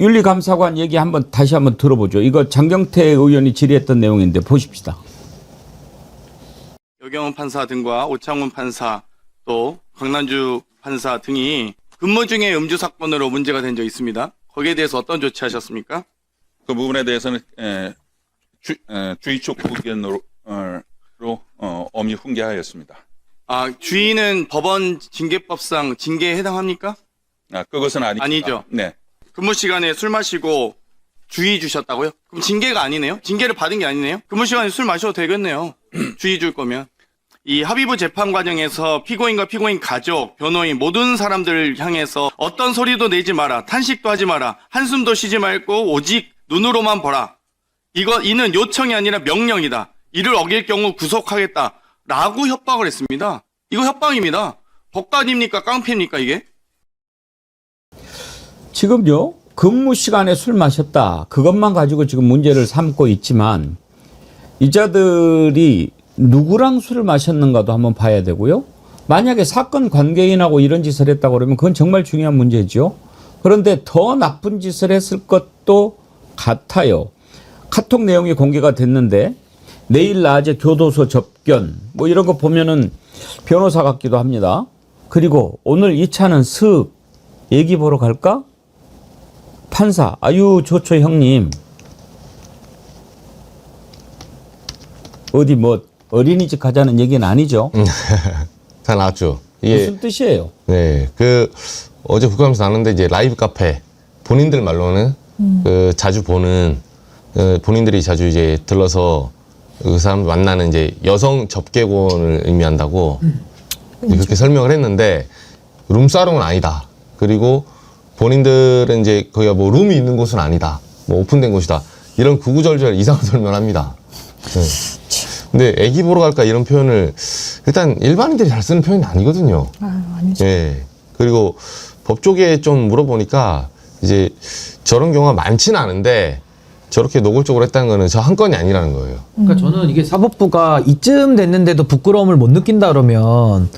윤리감사관 얘기 다시 한번 들어보죠. 이거 장경태 의원이 질의했던 내용인데 보십시다. 여경원 판사 등과 오창훈 판사 또 강난주 판사 등이 근무 중에 음주 사건으로 문제가 된 적 있습니다. 거기에 대해서 어떤 조치하셨습니까? 그 부분에 대해서는 주의 촉구 의견으로 엄히 훈계하였습니다. 아, 주의는 법원 징계법상 징계에 해당합니까? 그것은 아니죠. 네. 근무 시간에 술 마시고 주의 주셨다고요? 그럼 징계가 아니네요? 징계를 받은 게 아니네요? 근무 시간에 술 마셔도 되겠네요. 주의 줄 거면. 이 합의부 재판 과정에서 피고인과 피고인 가족, 변호인 모든 사람들을 향해서 어떤 소리도 내지 마라, 탄식도 하지 마라, 한숨도 쉬지 말고 오직 눈으로만 보라. 이는 요청이 아니라 명령이다. 이를 어길 경우 구속하겠다라고 협박을 했습니다. 이거 협박입니다. 법관입니까? 깡패입니까 이게? 지금요 근무 시간에 술 마셨다 그것만 가지고 지금 문제를 삼고 있지만 이 자들이 누구랑 술을 마셨는가도 한번 봐야 되고요. 만약에 사건 관계인하고 이런 짓을 했다고 그러면 그건 정말 중요한 문제죠. 그런데 더 나쁜 짓을 했을 것도 같아요. 카톡 내용이 공개가 됐는데 내일 낮에 교도소 접견 뭐 이런 거 보면은 변호사 같기도 합니다. 그리고 오늘 이 차는 슥 얘기 보러 갈까? 판사 아유 좋죠 형님. 어디 뭐 어린이집 가자는 얘기는 아니죠. 다 나왔죠. 무슨 뜻이에요? 네, 어제 국감에서 나왔는데 이제 라이브 카페 본인들 말로는 자주 보는 본인들이 자주 이제 들러서 그 사람 만나는 이제 여성 접객원을 의미한다고 그렇게 설명을 했는데 룸사롱은 아니다. 그리고 본인들은 이제 거기가 뭐 룸이 있는 곳은 아니다. 뭐 오픈된 곳이다. 이런 구구절절 이상한 설명을 합니다. 네. 근데 애기 보러 갈까 이런 표현을 일단 일반인들이 잘 쓰는 표현이 아니거든요. 아니죠. 예. 그리고 법 쪽에 좀 물어보니까 이제 저런 경우가 많지는 않은데 저렇게 노골적으로 했다는 거는 저 한 건이 아니라는 거예요. 그러니까 저는 이게 사법부가 이쯤 됐는데도 부끄러움을 못 느낀다 그러면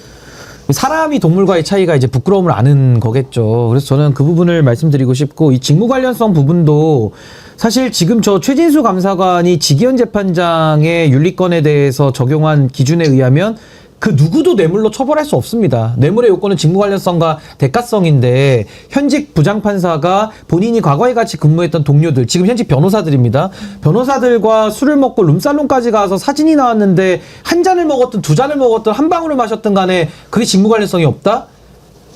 사람이 동물과의 차이가 이제 부끄러움을 아는 거겠죠. 그래서 저는 그 부분을 말씀드리고 싶고 이 직무 관련성 부분도 사실 지금 저 최진수 감사관이 지기현 재판장의 윤리권에 대해서 적용한 기준에 의하면 그 누구도 뇌물로 처벌할 수 없습니다. 뇌물의 요건은 직무 관련성과 대가성인데 현직 부장판사가 본인이 과거에 같이 근무했던 동료들, 지금 현직 변호사들입니다. 변호사들과 술을 먹고 룸살롱까지 가서 사진이 나왔는데 한 잔을 먹었든 두 잔을 먹었든 한 방울을 마셨든 간에 그게 직무 관련성이 없다?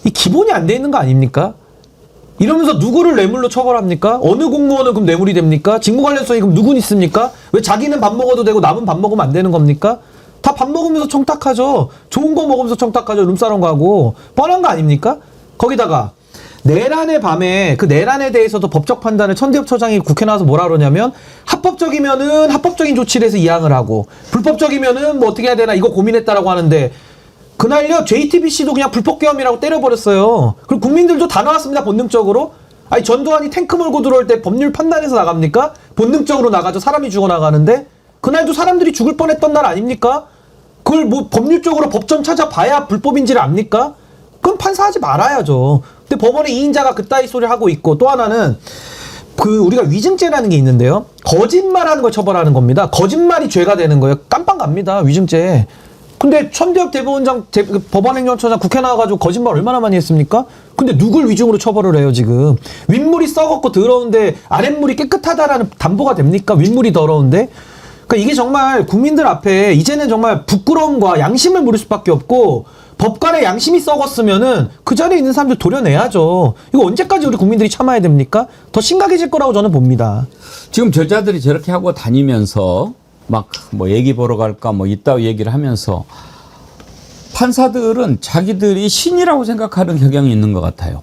이 기본이 안 돼 있는 거 아닙니까? 이러면서 누구를 뇌물로 처벌합니까? 어느 공무원은 그럼 뇌물이 됩니까? 직무 관련성이 그럼 누군 있습니까? 왜 자기는 밥 먹어도 되고 남은 밥 먹으면 안 되는 겁니까? 다 밥 먹으면서 청탁하죠. 좋은 거 먹으면서 청탁하죠. 룸사롱 가고. 뻔한 거 아닙니까? 거기다가 내란의 밤에 그 내란에 대해서도 법적 판단을 천대엽 처장이 국회 나와서 뭐라 그러냐면 합법적이면은 합법적인 조치를 해서 이양을 하고 불법적이면은 뭐 어떻게 해야 되나 이거 고민했다라고 하는데 그날요 JTBC도 그냥 불법계엄이라고 때려버렸어요. 그리고 국민들도 다 나왔습니다. 본능적으로. 아니 전두환이 탱크 몰고 들어올 때 법률 판단해서 나갑니까? 본능적으로 나가죠. 사람이 죽어나가는데 그날도 사람들이 죽을 뻔했던 날 아닙니까? 그걸 뭐 법률적으로 법정 찾아봐야 불법인지를 압니까? 그럼 판사하지 말아야죠. 근데 법원의 2인자가 그따위 소리를 하고 있고 또 하나는 그 우리가 위증죄라는 게 있는데요. 거짓말하는 걸 처벌하는 겁니다. 거짓말이 죄가 되는 거예요. 깜빵 갑니다. 위증죄. 근데 천대엽 대법원장, 법원행정처장 국회 나와가지고 거짓말 얼마나 많이 했습니까? 근데 누굴 위증으로 처벌을 해요 지금? 윗물이 썩었고 더러운데 아랫물이 깨끗하다라는 담보가 됩니까? 윗물이 더러운데? 그러니까 이게 정말 국민들 앞에 이제는 정말 부끄러움과 양심을 물을 수밖에 없고 법관의 양심이 썩었으면은 그 자리에 있는 사람들 도려내야죠. 이거 언제까지 우리 국민들이 참아야 됩니까? 더 심각해질 거라고 저는 봅니다. 지금 저자들이 저렇게 하고 다니면서 막 뭐 얘기 보러 갈까 뭐 이따위 얘기를 하면서 판사들은 자기들이 신이라고 생각하는 경향이 있는 것 같아요.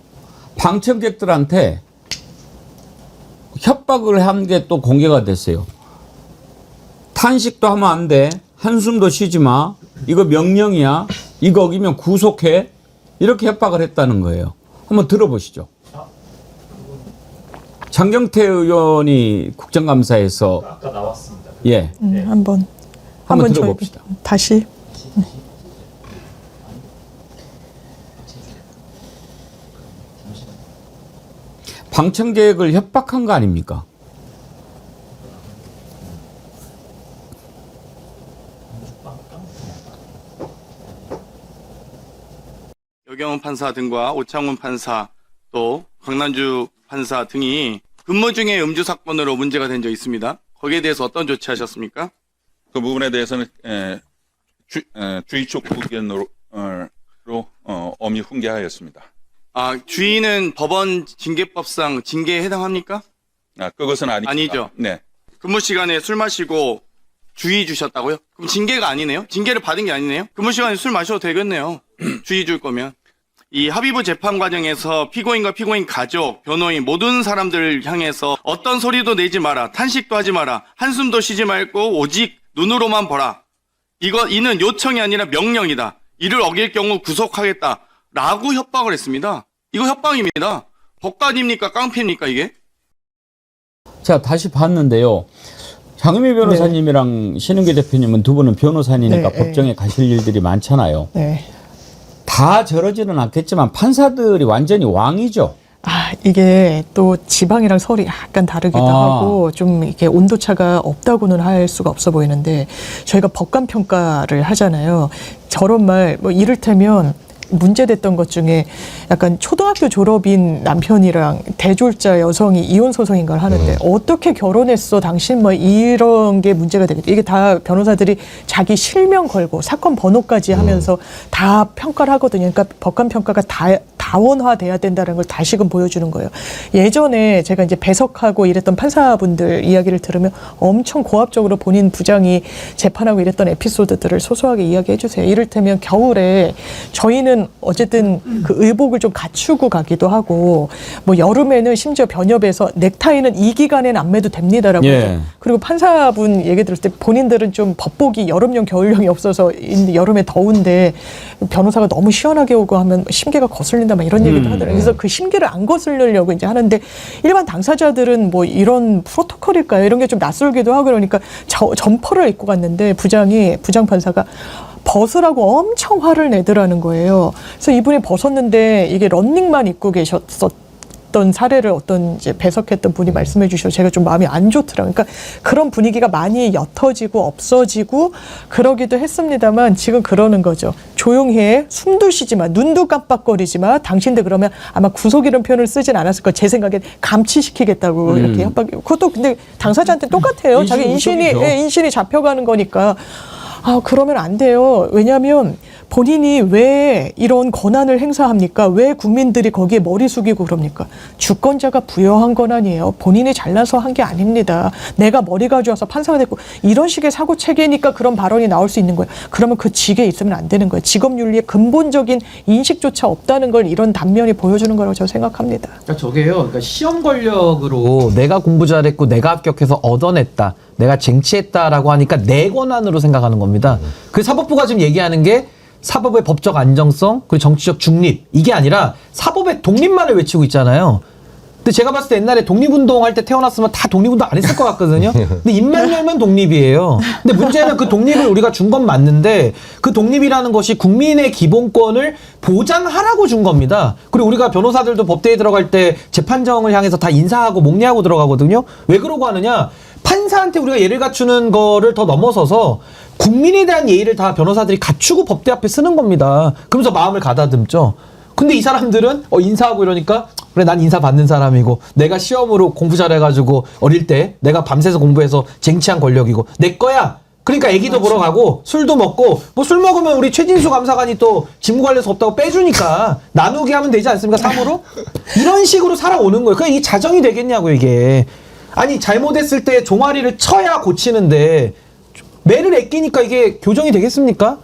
방청객들한테 협박을 한 게 또 공개가 됐어요. 탄식도 하면 안 돼. 한숨도 쉬지 마. 이거 명령이야. 이거 어기면 구속해. 이렇게 협박을 했다는 거예요. 한번 들어보시죠. 장경태 의원이 국정감사에서 아까 나왔습니다. 예. 한번 들어봅시다. 다시. 방청객을 협박한 거 아닙니까? 여경훈 판사 등과 오창훈 판사 또 강난주 판사 등이 근무 중에 음주 사건으로 문제가 된 적 있습니다. 거기에 대해서 어떤 조치하셨습니까? 그 부분에 대해서는 주의 촉구 의견으로 엄히 훈계하였습니다. 아, 주의는 법원 징계법상 징계에 해당합니까? 그것은 아니죠. 네. 근무 시간에 술 마시고 주의 주셨다고요? 그럼 징계가 아니네요? 징계를 받은 게 아니네요? 근무 시간에 술 마셔도 되겠네요. 주의 줄 거면. 이 합의부 재판 과정에서 피고인과 피고인 가족, 변호인 모든 사람들을 향해서 어떤 소리도 내지 마라, 탄식도 하지 마라, 한숨도 쉬지 말고 오직 눈으로만 보라. 이는 요청이 아니라 명령이다. 이를 어길 경우 구속하겠다. 라고 협박을 했습니다. 이거 협박입니다. 법관입니까? 깡패입니까 이게? 자, 다시 봤는데요. 장유미 변호사님이랑 신은기 대표님은 두 분은 변호사니까 법정에 가실 일들이 많잖아요. 네. 다 저러지는 않겠지만 판사들이 완전히 왕이죠. 아, 이게 또 지방이랑 서울이 약간 다르기도 하고 좀 이렇게 온도차가 없다고는 할 수가 없어 보이는데 저희가 법관 평가를 하잖아요. 저런 말, 뭐 이를테면 문제됐던 것 중에 약간 초등학교 졸업인 남편이랑 대졸자 여성이 이혼 소송인가를 하는데 어떻게 결혼했어 당신 뭐 이런 게 문제가 되겠다. 이게 다 변호사들이 자기 실명 걸고 사건 번호까지 하면서 다 평가를 하거든요. 그러니까 법관 평가가 다원화돼야 된다는 걸 다시금 보여주는 거예요. 예전에 제가 이제 배석하고 이랬던 판사분들 이야기를 들으면 엄청 고압적으로 본인 부장이 재판하고 이랬던 에피소드들을 소소하게 이야기해 주세요. 이를테면 겨울에 저희는 어쨌든 그 의복을 좀 갖추고 가기도 하고 뭐 여름에는 심지어 변협에서 넥타이는 이 기간에는 안 매도 됩니다라고 하죠. 그리고 판사분 얘기 들었을 때 본인들은 좀 법복이 여름용 겨울용이 없어서 여름에 더운데 변호사가 너무 시원하게 오고 하면 심계가 거슬린다 막 이런 얘기도 하더라고요. 그래서 그 심계를 안 거슬리려고 이제 하는데 일반 당사자들은 뭐 이런 프로토콜일까요? 이런 게 좀 낯설기도 하고 그러니까 점퍼를 입고 갔는데 부장 판사가 벗으라고 엄청 화를 내더라는 거예요. 그래서 이분이 벗었는데 이게 런닝만 입고 계셨었던 사례를 어떤 이제 배석했던 분이 말씀해 주셔서 제가 좀 마음이 안 좋더라고요. 그러니까 그런 분위기가 많이 옅어지고 없어지고 그러기도 했습니다만 지금 그러는 거죠. 조용히 해. 숨도 쉬지 마. 눈도 깜빡거리지 마. 당신들 그러면 아마 구속 이런 표현을 쓰진 않았을 거예요. 제 생각엔 감치시키겠다고 이렇게 협박. 그것도 근데 당사자한테 똑같아요. 자기 인신이 잡혀가는 거니까. 아, 그러면 안 돼요. 왜냐하면 본인이 왜 이런 권한을 행사합니까? 왜 국민들이 거기에 머리 숙이고 그럽니까? 주권자가 부여한 권한이에요. 본인이 잘나서 한 게 아닙니다. 내가 머리 가져와서 판사가 됐고 이런 식의 사고 체계니까 그런 발언이 나올 수 있는 거예요. 그러면 그 직에 있으면 안 되는 거예요. 직업윤리의 근본적인 인식조차 없다는 걸 이런 단면이 보여주는 거라고 저는 생각합니다. 그러니까 저게요. 그러니까 시험 권력으로 내가 공부 잘했고 내가 합격해서 얻어냈다. 내가 쟁취했다라고 하니까 내 권한으로 생각하는 겁니다. 그 사법부가 지금 얘기하는 게 사법의 법적 안정성, 그리고 정치적 중립, 이게 아니라 사법의 독립만을 외치고 있잖아요. 근데 제가 봤을 때 옛날에 독립운동 할 때 태어났으면 다 독립운동 안 했을 것 같거든요. 근데 입만 열면 독립이에요. 근데 문제는 그 독립을 우리가 준 건 맞는데 그 독립이라는 것이 국민의 기본권을 보장하라고 준 겁니다. 그리고 우리가 변호사들도 법대에 들어갈 때 재판정을 향해서 다 인사하고 목례하고 들어가거든요. 왜 그러고 하느냐? 판사한테 우리가 예를 갖추는 거를 더 넘어서서 국민에 대한 예의를 다 변호사들이 갖추고 법대 앞에 쓰는 겁니다. 그러면서 마음을 가다듬죠. 근데 이 사람들은 인사하고 이러니까 그래 난 인사 받는 사람이고 내가 시험으로 공부 잘해가지고 어릴 때 내가 밤새서 공부해서 쟁취한 권력이고 내 거야. 그러니까 애기도 보러 가고 술도 먹고 뭐 술 먹으면 우리 최진수 감사관이 또 직무관련서 없다고 빼주니까 나누게 하면 되지 않습니까? 3으로? 이런 식으로 살아오는 거예요. 그게 이 자정이 되겠냐고 이게. 아니 잘못했을 때 종아리를 쳐야 고치는데 매를 애끼니까 이게 교정이 되겠습니까?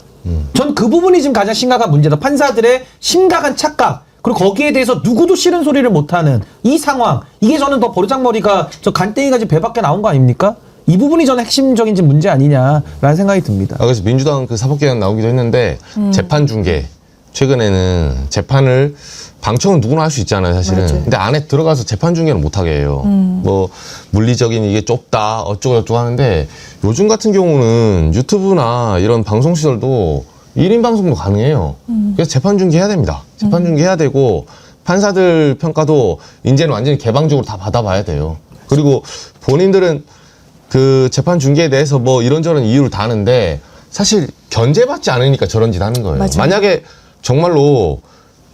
전 그 부분이 지금 가장 심각한 문제다. 판사들의 심각한 착각, 그리고 거기에 대해서 누구도 싫은 소리를 못하는 이 상황, 이게 저는 더 버르장머리가 저 간땡이가 지금 배 밖에 나온 거 아닙니까? 이 부분이 저는 핵심적인 지금 문제 아니냐라는 생각이 듭니다. 그래서 민주당 그 사법개혁 나오기도 했는데 재판 중계, 최근에는 재판을 방청은 누구나 할 수 있잖아요, 사실은. 맞아요. 근데 안에 들어가서 재판 중계는 못 하게 해요. 뭐 물리적인 이게 좁다 어쩌고 저쩌고 하는데 요즘 같은 경우는 유튜브나 이런 방송 시설도 1인 방송도 가능해요. 그래서 재판 중계해야 됩니다. 재판 중계해야 되고 판사들 평가도 이제는 완전히 개방적으로 다 받아봐야 돼요. 그리고 본인들은 그 재판 중계에 대해서 뭐 이런저런 이유를 다는데 사실 견제받지 않으니까 저런 짓 하는 거예요. 맞아요. 만약에 정말로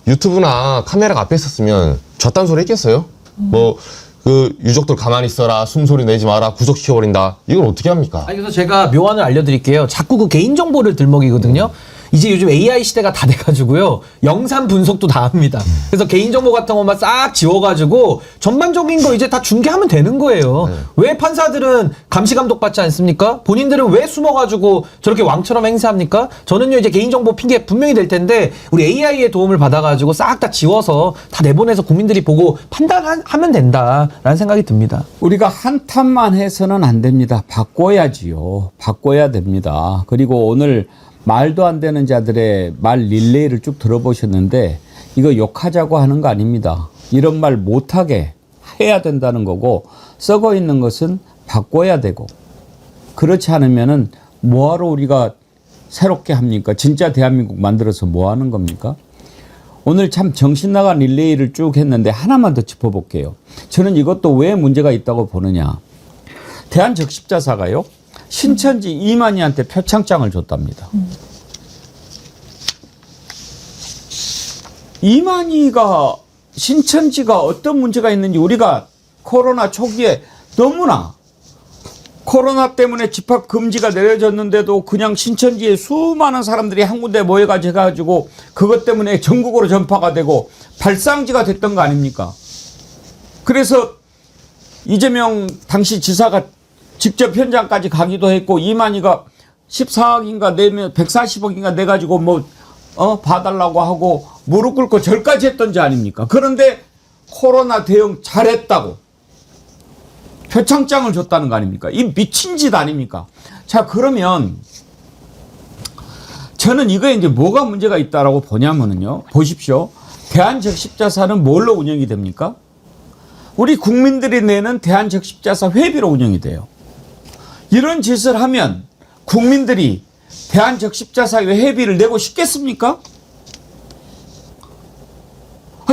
유튜브나 카메라가 앞에 있었으면 저딴 소리 했겠어요? 뭐 그 유족들 가만히 있어라, 숨소리 내지 마라, 구속시켜버린다. 이걸 어떻게 합니까? 아니, 그래서 제가 묘안을 알려드릴게요. 자꾸 그 개인정보를 들먹이거든요. 이제 요즘 AI 시대가 다 돼가지고요. 영상 분석도 다 합니다. 그래서 개인정보 같은 것만 싹 지워가지고 전반적인 거 이제 다 중계하면 되는 거예요. 왜 판사들은 감시감독 받지 않습니까? 본인들은 왜 숨어가지고 저렇게 왕처럼 행세합니까? 저는요, 이제 개인정보 핑계 분명히 될 텐데 우리 AI의 도움을 받아가지고 싹 다 지워서 다 내보내서 국민들이 보고 판단하면 된다라는 생각이 듭니다. 우리가 한탄만 해서는 안 됩니다. 바꿔야지요. 바꿔야 됩니다. 그리고 오늘 말도 안 되는 자들의 말 릴레이를 쭉 들어보셨는데 이거 욕하자고 하는 거 아닙니다. 이런 말 못하게 해야 된다는 거고 썩어 있는 것은 바꿔야 되고 그렇지 않으면은 뭐하러 우리가 새롭게 합니까? 진짜 대한민국 만들어서 뭐 하는 겁니까? 오늘 참 정신 나간 릴레이를 쭉 했는데 하나만 더 짚어볼게요. 저는 이것도 왜 문제가 있다고 보느냐. 대한적십자사가요. 신천지 이만희한테 표창장을 줬답니다. 이만희가 신천지가 어떤 문제가 있는지 우리가 코로나 초기에 너무나 코로나 때문에 집합 금지가 내려졌는데도 그냥 신천지에 수많은 사람들이 한 군데 모여가지고 그것 때문에 전국으로 전파가 되고 발상지가 됐던 거 아닙니까? 그래서 이재명 당시 지사가 직접 현장까지 가기도 했고 이만희가 14억인가 내면 140억인가 내가지고 뭐 봐달라고 하고 무릎 꿇고 절까지 했던지 아닙니까? 그런데 코로나 대응 잘했다고 표창장을 줬다는 거 아닙니까? 이 미친 짓 아닙니까? 자, 그러면 저는 이거에 이제 뭐가 문제가 있다라고 보냐면은요. 보십시오. 대한적십자사는 뭘로 운영이 됩니까? 우리 국민들이 내는 대한적십자사 회비로 운영이 돼요. 이런 짓을 하면 국민들이 대한적십자사의 회비를 내고 싶겠습니까?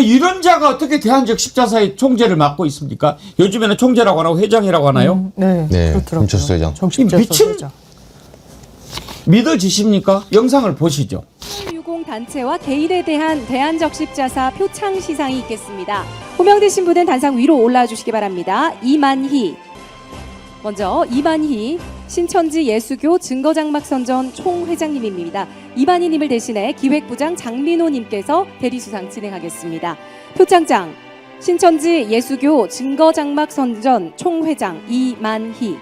이런 자가 어떻게 대한적십자사의 총재를 맡고 있습니까? 요즘에는 총재라고 하나요? 회장이라고 하나요? 네, 그렇더라고요. 김철수 회장. 미친 믿어지십니까? 영상을 보시죠. 유공 단체와 개인에 대한 대한적십자사 표창 시상이 있겠습니다. 호명되신 분은 단상 위로 올라와 주시기 바랍니다. 이만희. 먼저 이만희 신천지 예수교 증거장막선전 총회장님입니다. 이만희님을 대신해 기획부장 장민호님께서 대리수상 진행하겠습니다. 표창장 신천지 예수교 증거장막선전 총회장 이만희.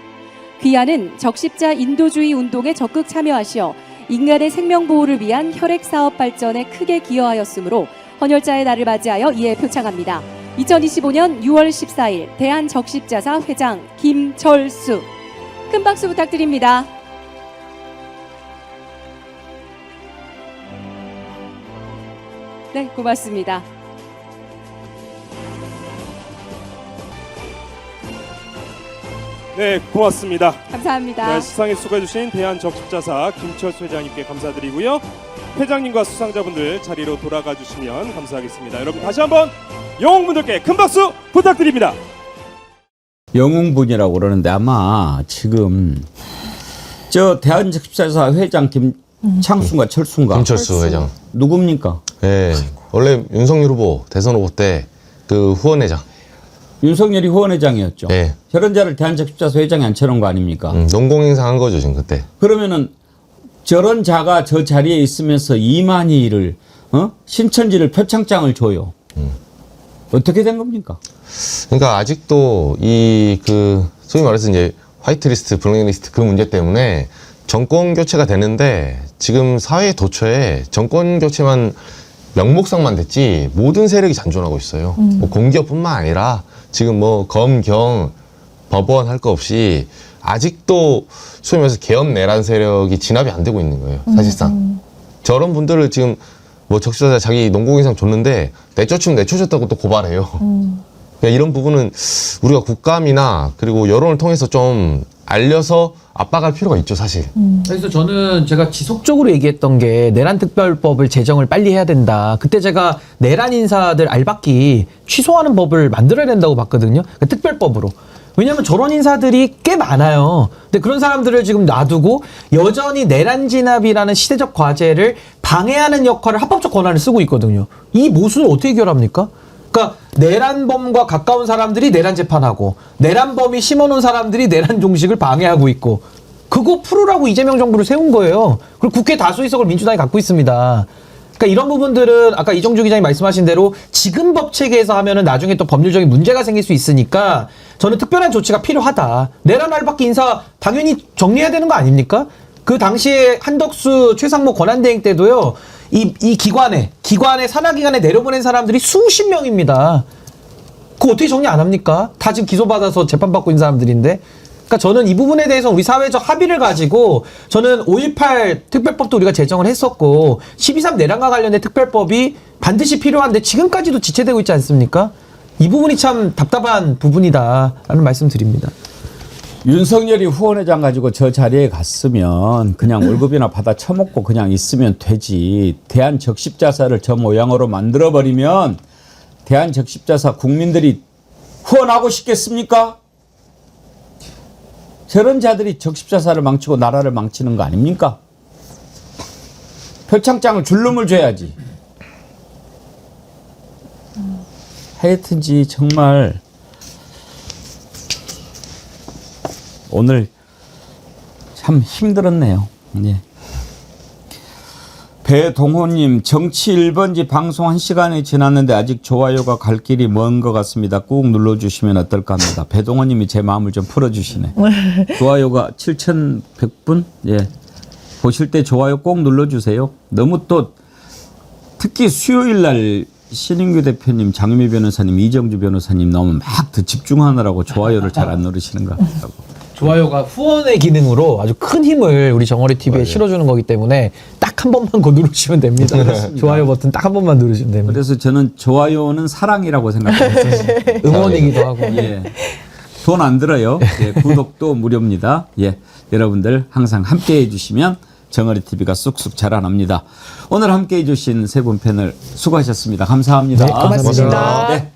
귀하는 적십자 인도주의 운동에 적극 참여하시어 인간의 생명보호를 위한 혈액사업 발전에 크게 기여하였으므로 헌혈자의 날을 맞이하여 이에 표창합니다. 2025년 6월 14일 대한적십자사 회장 김철수. 큰 박수 부탁드립니다. 네, 고맙습니다. 네, 고맙습니다. 감사합니다. 네, 수상에 수고해주신 대한적십자사 김철수 회장님께 감사드리고요. 회장님과 수상자분들 자리로 돌아가 주시면 감사하겠습니다. 여러분 다시 한번 영웅분들께 큰 박수 부탁드립니다. 영웅분이라고 그러는데 아마 지금 저 대한적십자사 회장 김창수인가 철수인가? 김철수 회장. 누굽니까? 네, 원래 윤석열 후보 대선 후보 때 그 후원회장. 윤석열이 후원회장이었죠. 네. 저런 자를 대한적십자사 회장에 앉혀놓은 거 아닙니까? 농공행사 한 거죠 지금 그때. 그러면은 저런 자가 저 자리에 있으면서 이만희를 신천지를 표창장을 줘요. 어떻게 된 겁니까? 그러니까 아직도 이 그 소위 말해서 이제 화이트리스트, 블랙리스트 그 문제 때문에 정권 교체가 되는데 지금 사회 도처에 정권 교체만 명목상만 됐지 모든 세력이 잔존하고 있어요. 뭐 공기업뿐만 아니라 지금 뭐 검, 경, 법원 할 거 없이 아직도 소위 말해서 개업 내란 세력이 진압이 안 되고 있는 거예요. 사실상. 저런 분들을 지금 뭐 적시자사 자기 농공인상 줬는데 내쫓으면 내쫓았다고 또 고발해요. 그러니까 이런 부분은 우리가 국감이나 그리고 여론을 통해서 좀 알려서 압박할 필요가 있죠, 사실. 그래서 저는 제가 지속적으로 얘기했던 게 내란특별법을 제정을 빨리 해야 된다. 그때 제가 내란 인사들 알박기 취소하는 법을 만들어야 된다고 봤거든요. 그러니까 특별법으로. 왜냐하면 저런 인사들이 꽤 많아요. 근데 그런 사람들을 지금 놔두고 여전히 내란 진압이라는 시대적 과제를 방해하는 역할을 합법적 권한을 쓰고 있거든요. 이 모순을 어떻게 해결합니까? 그러니까 내란범과 가까운 사람들이 내란 재판하고 내란범이 심어놓은 사람들이 내란 종식을 방해하고 있고 그거 풀으라고 이재명 정부를 세운 거예요. 그리고 국회 다수의석을 민주당이 갖고 있습니다. 그러니까 이런 부분들은 아까 이정주 기자님 말씀하신 대로 지금 법 체계에서 하면은 나중에 또 법률적인 문제가 생길 수 있으니까 저는 특별한 조치가 필요하다. 내란 알박기 인사 당연히 정리해야 되는 거 아닙니까? 그 당시에 한덕수 최상목 권한대행 때도요. 이 기관에 산하기관에 내려보낸 사람들이 수십 명입니다. 그거 어떻게 정리 안 합니까? 다 지금 기소받아서 재판받고 있는 사람들인데. 그러니까 저는 이 부분에 대해서 우리 사회적 합의를 가지고 저는 5.18 특별법도 우리가 제정을 했었고 12.3 내란과 관련된 특별법이 반드시 필요한데 지금까지도 지체되고 있지 않습니까? 이 부분이 참 답답한 부분이다라는 말씀 드립니다. 윤석열이 후원회장 가지고 저 자리에 갔으면 그냥 월급이나 받아 처먹고 그냥 있으면 되지. 대한적십자사를 저 모양으로 만들어버리면 대한적십자사 국민들이 후원하고 싶겠습니까? 저런 자들이 적십자사를 망치고 나라를 망치는 거 아닙니까? 표창장을 줄 놈을 줘야지. 하여튼지 정말 오늘 참 힘들었네요. 예. 배동호님, 정치 1번지 방송 1시간이 지났는데 아직 좋아요가 갈 길이 먼 것 같습니다. 꾹 눌러주시면 어떨까 합니다. 배동호님이 제 마음을 좀 풀어주시네. 좋아요가 7,100분? 예. 보실 때 좋아요 꼭 눌러주세요. 너무 또 특히 수요일 날 신인규 대표님, 장유미 변호사님, 이정주 변호사님 너무 막 더 집중하느라고 좋아요를 잘 안 누르시는 것 같다고. 좋아요가 후원의 기능으로 아주 큰 힘을 우리 정어리 TV에 실어주는 거기 때문에 딱 한 번만 누르시면 됩니다. 좋아요 버튼 딱 한 번만 누르시면 됩니다. 그래서 저는 좋아요는 사랑이라고 생각했어요. 응원이기도 하고. 예. 돈 안 들어요. 예. 구독도 무료입니다. 예. 여러분들 항상 함께 해주시면 정어리 TV가 쑥쑥 자라납니다. 오늘 함께 해주신 세 분 패널 수고하셨습니다. 감사합니다. 네, 고맙습니다. 네.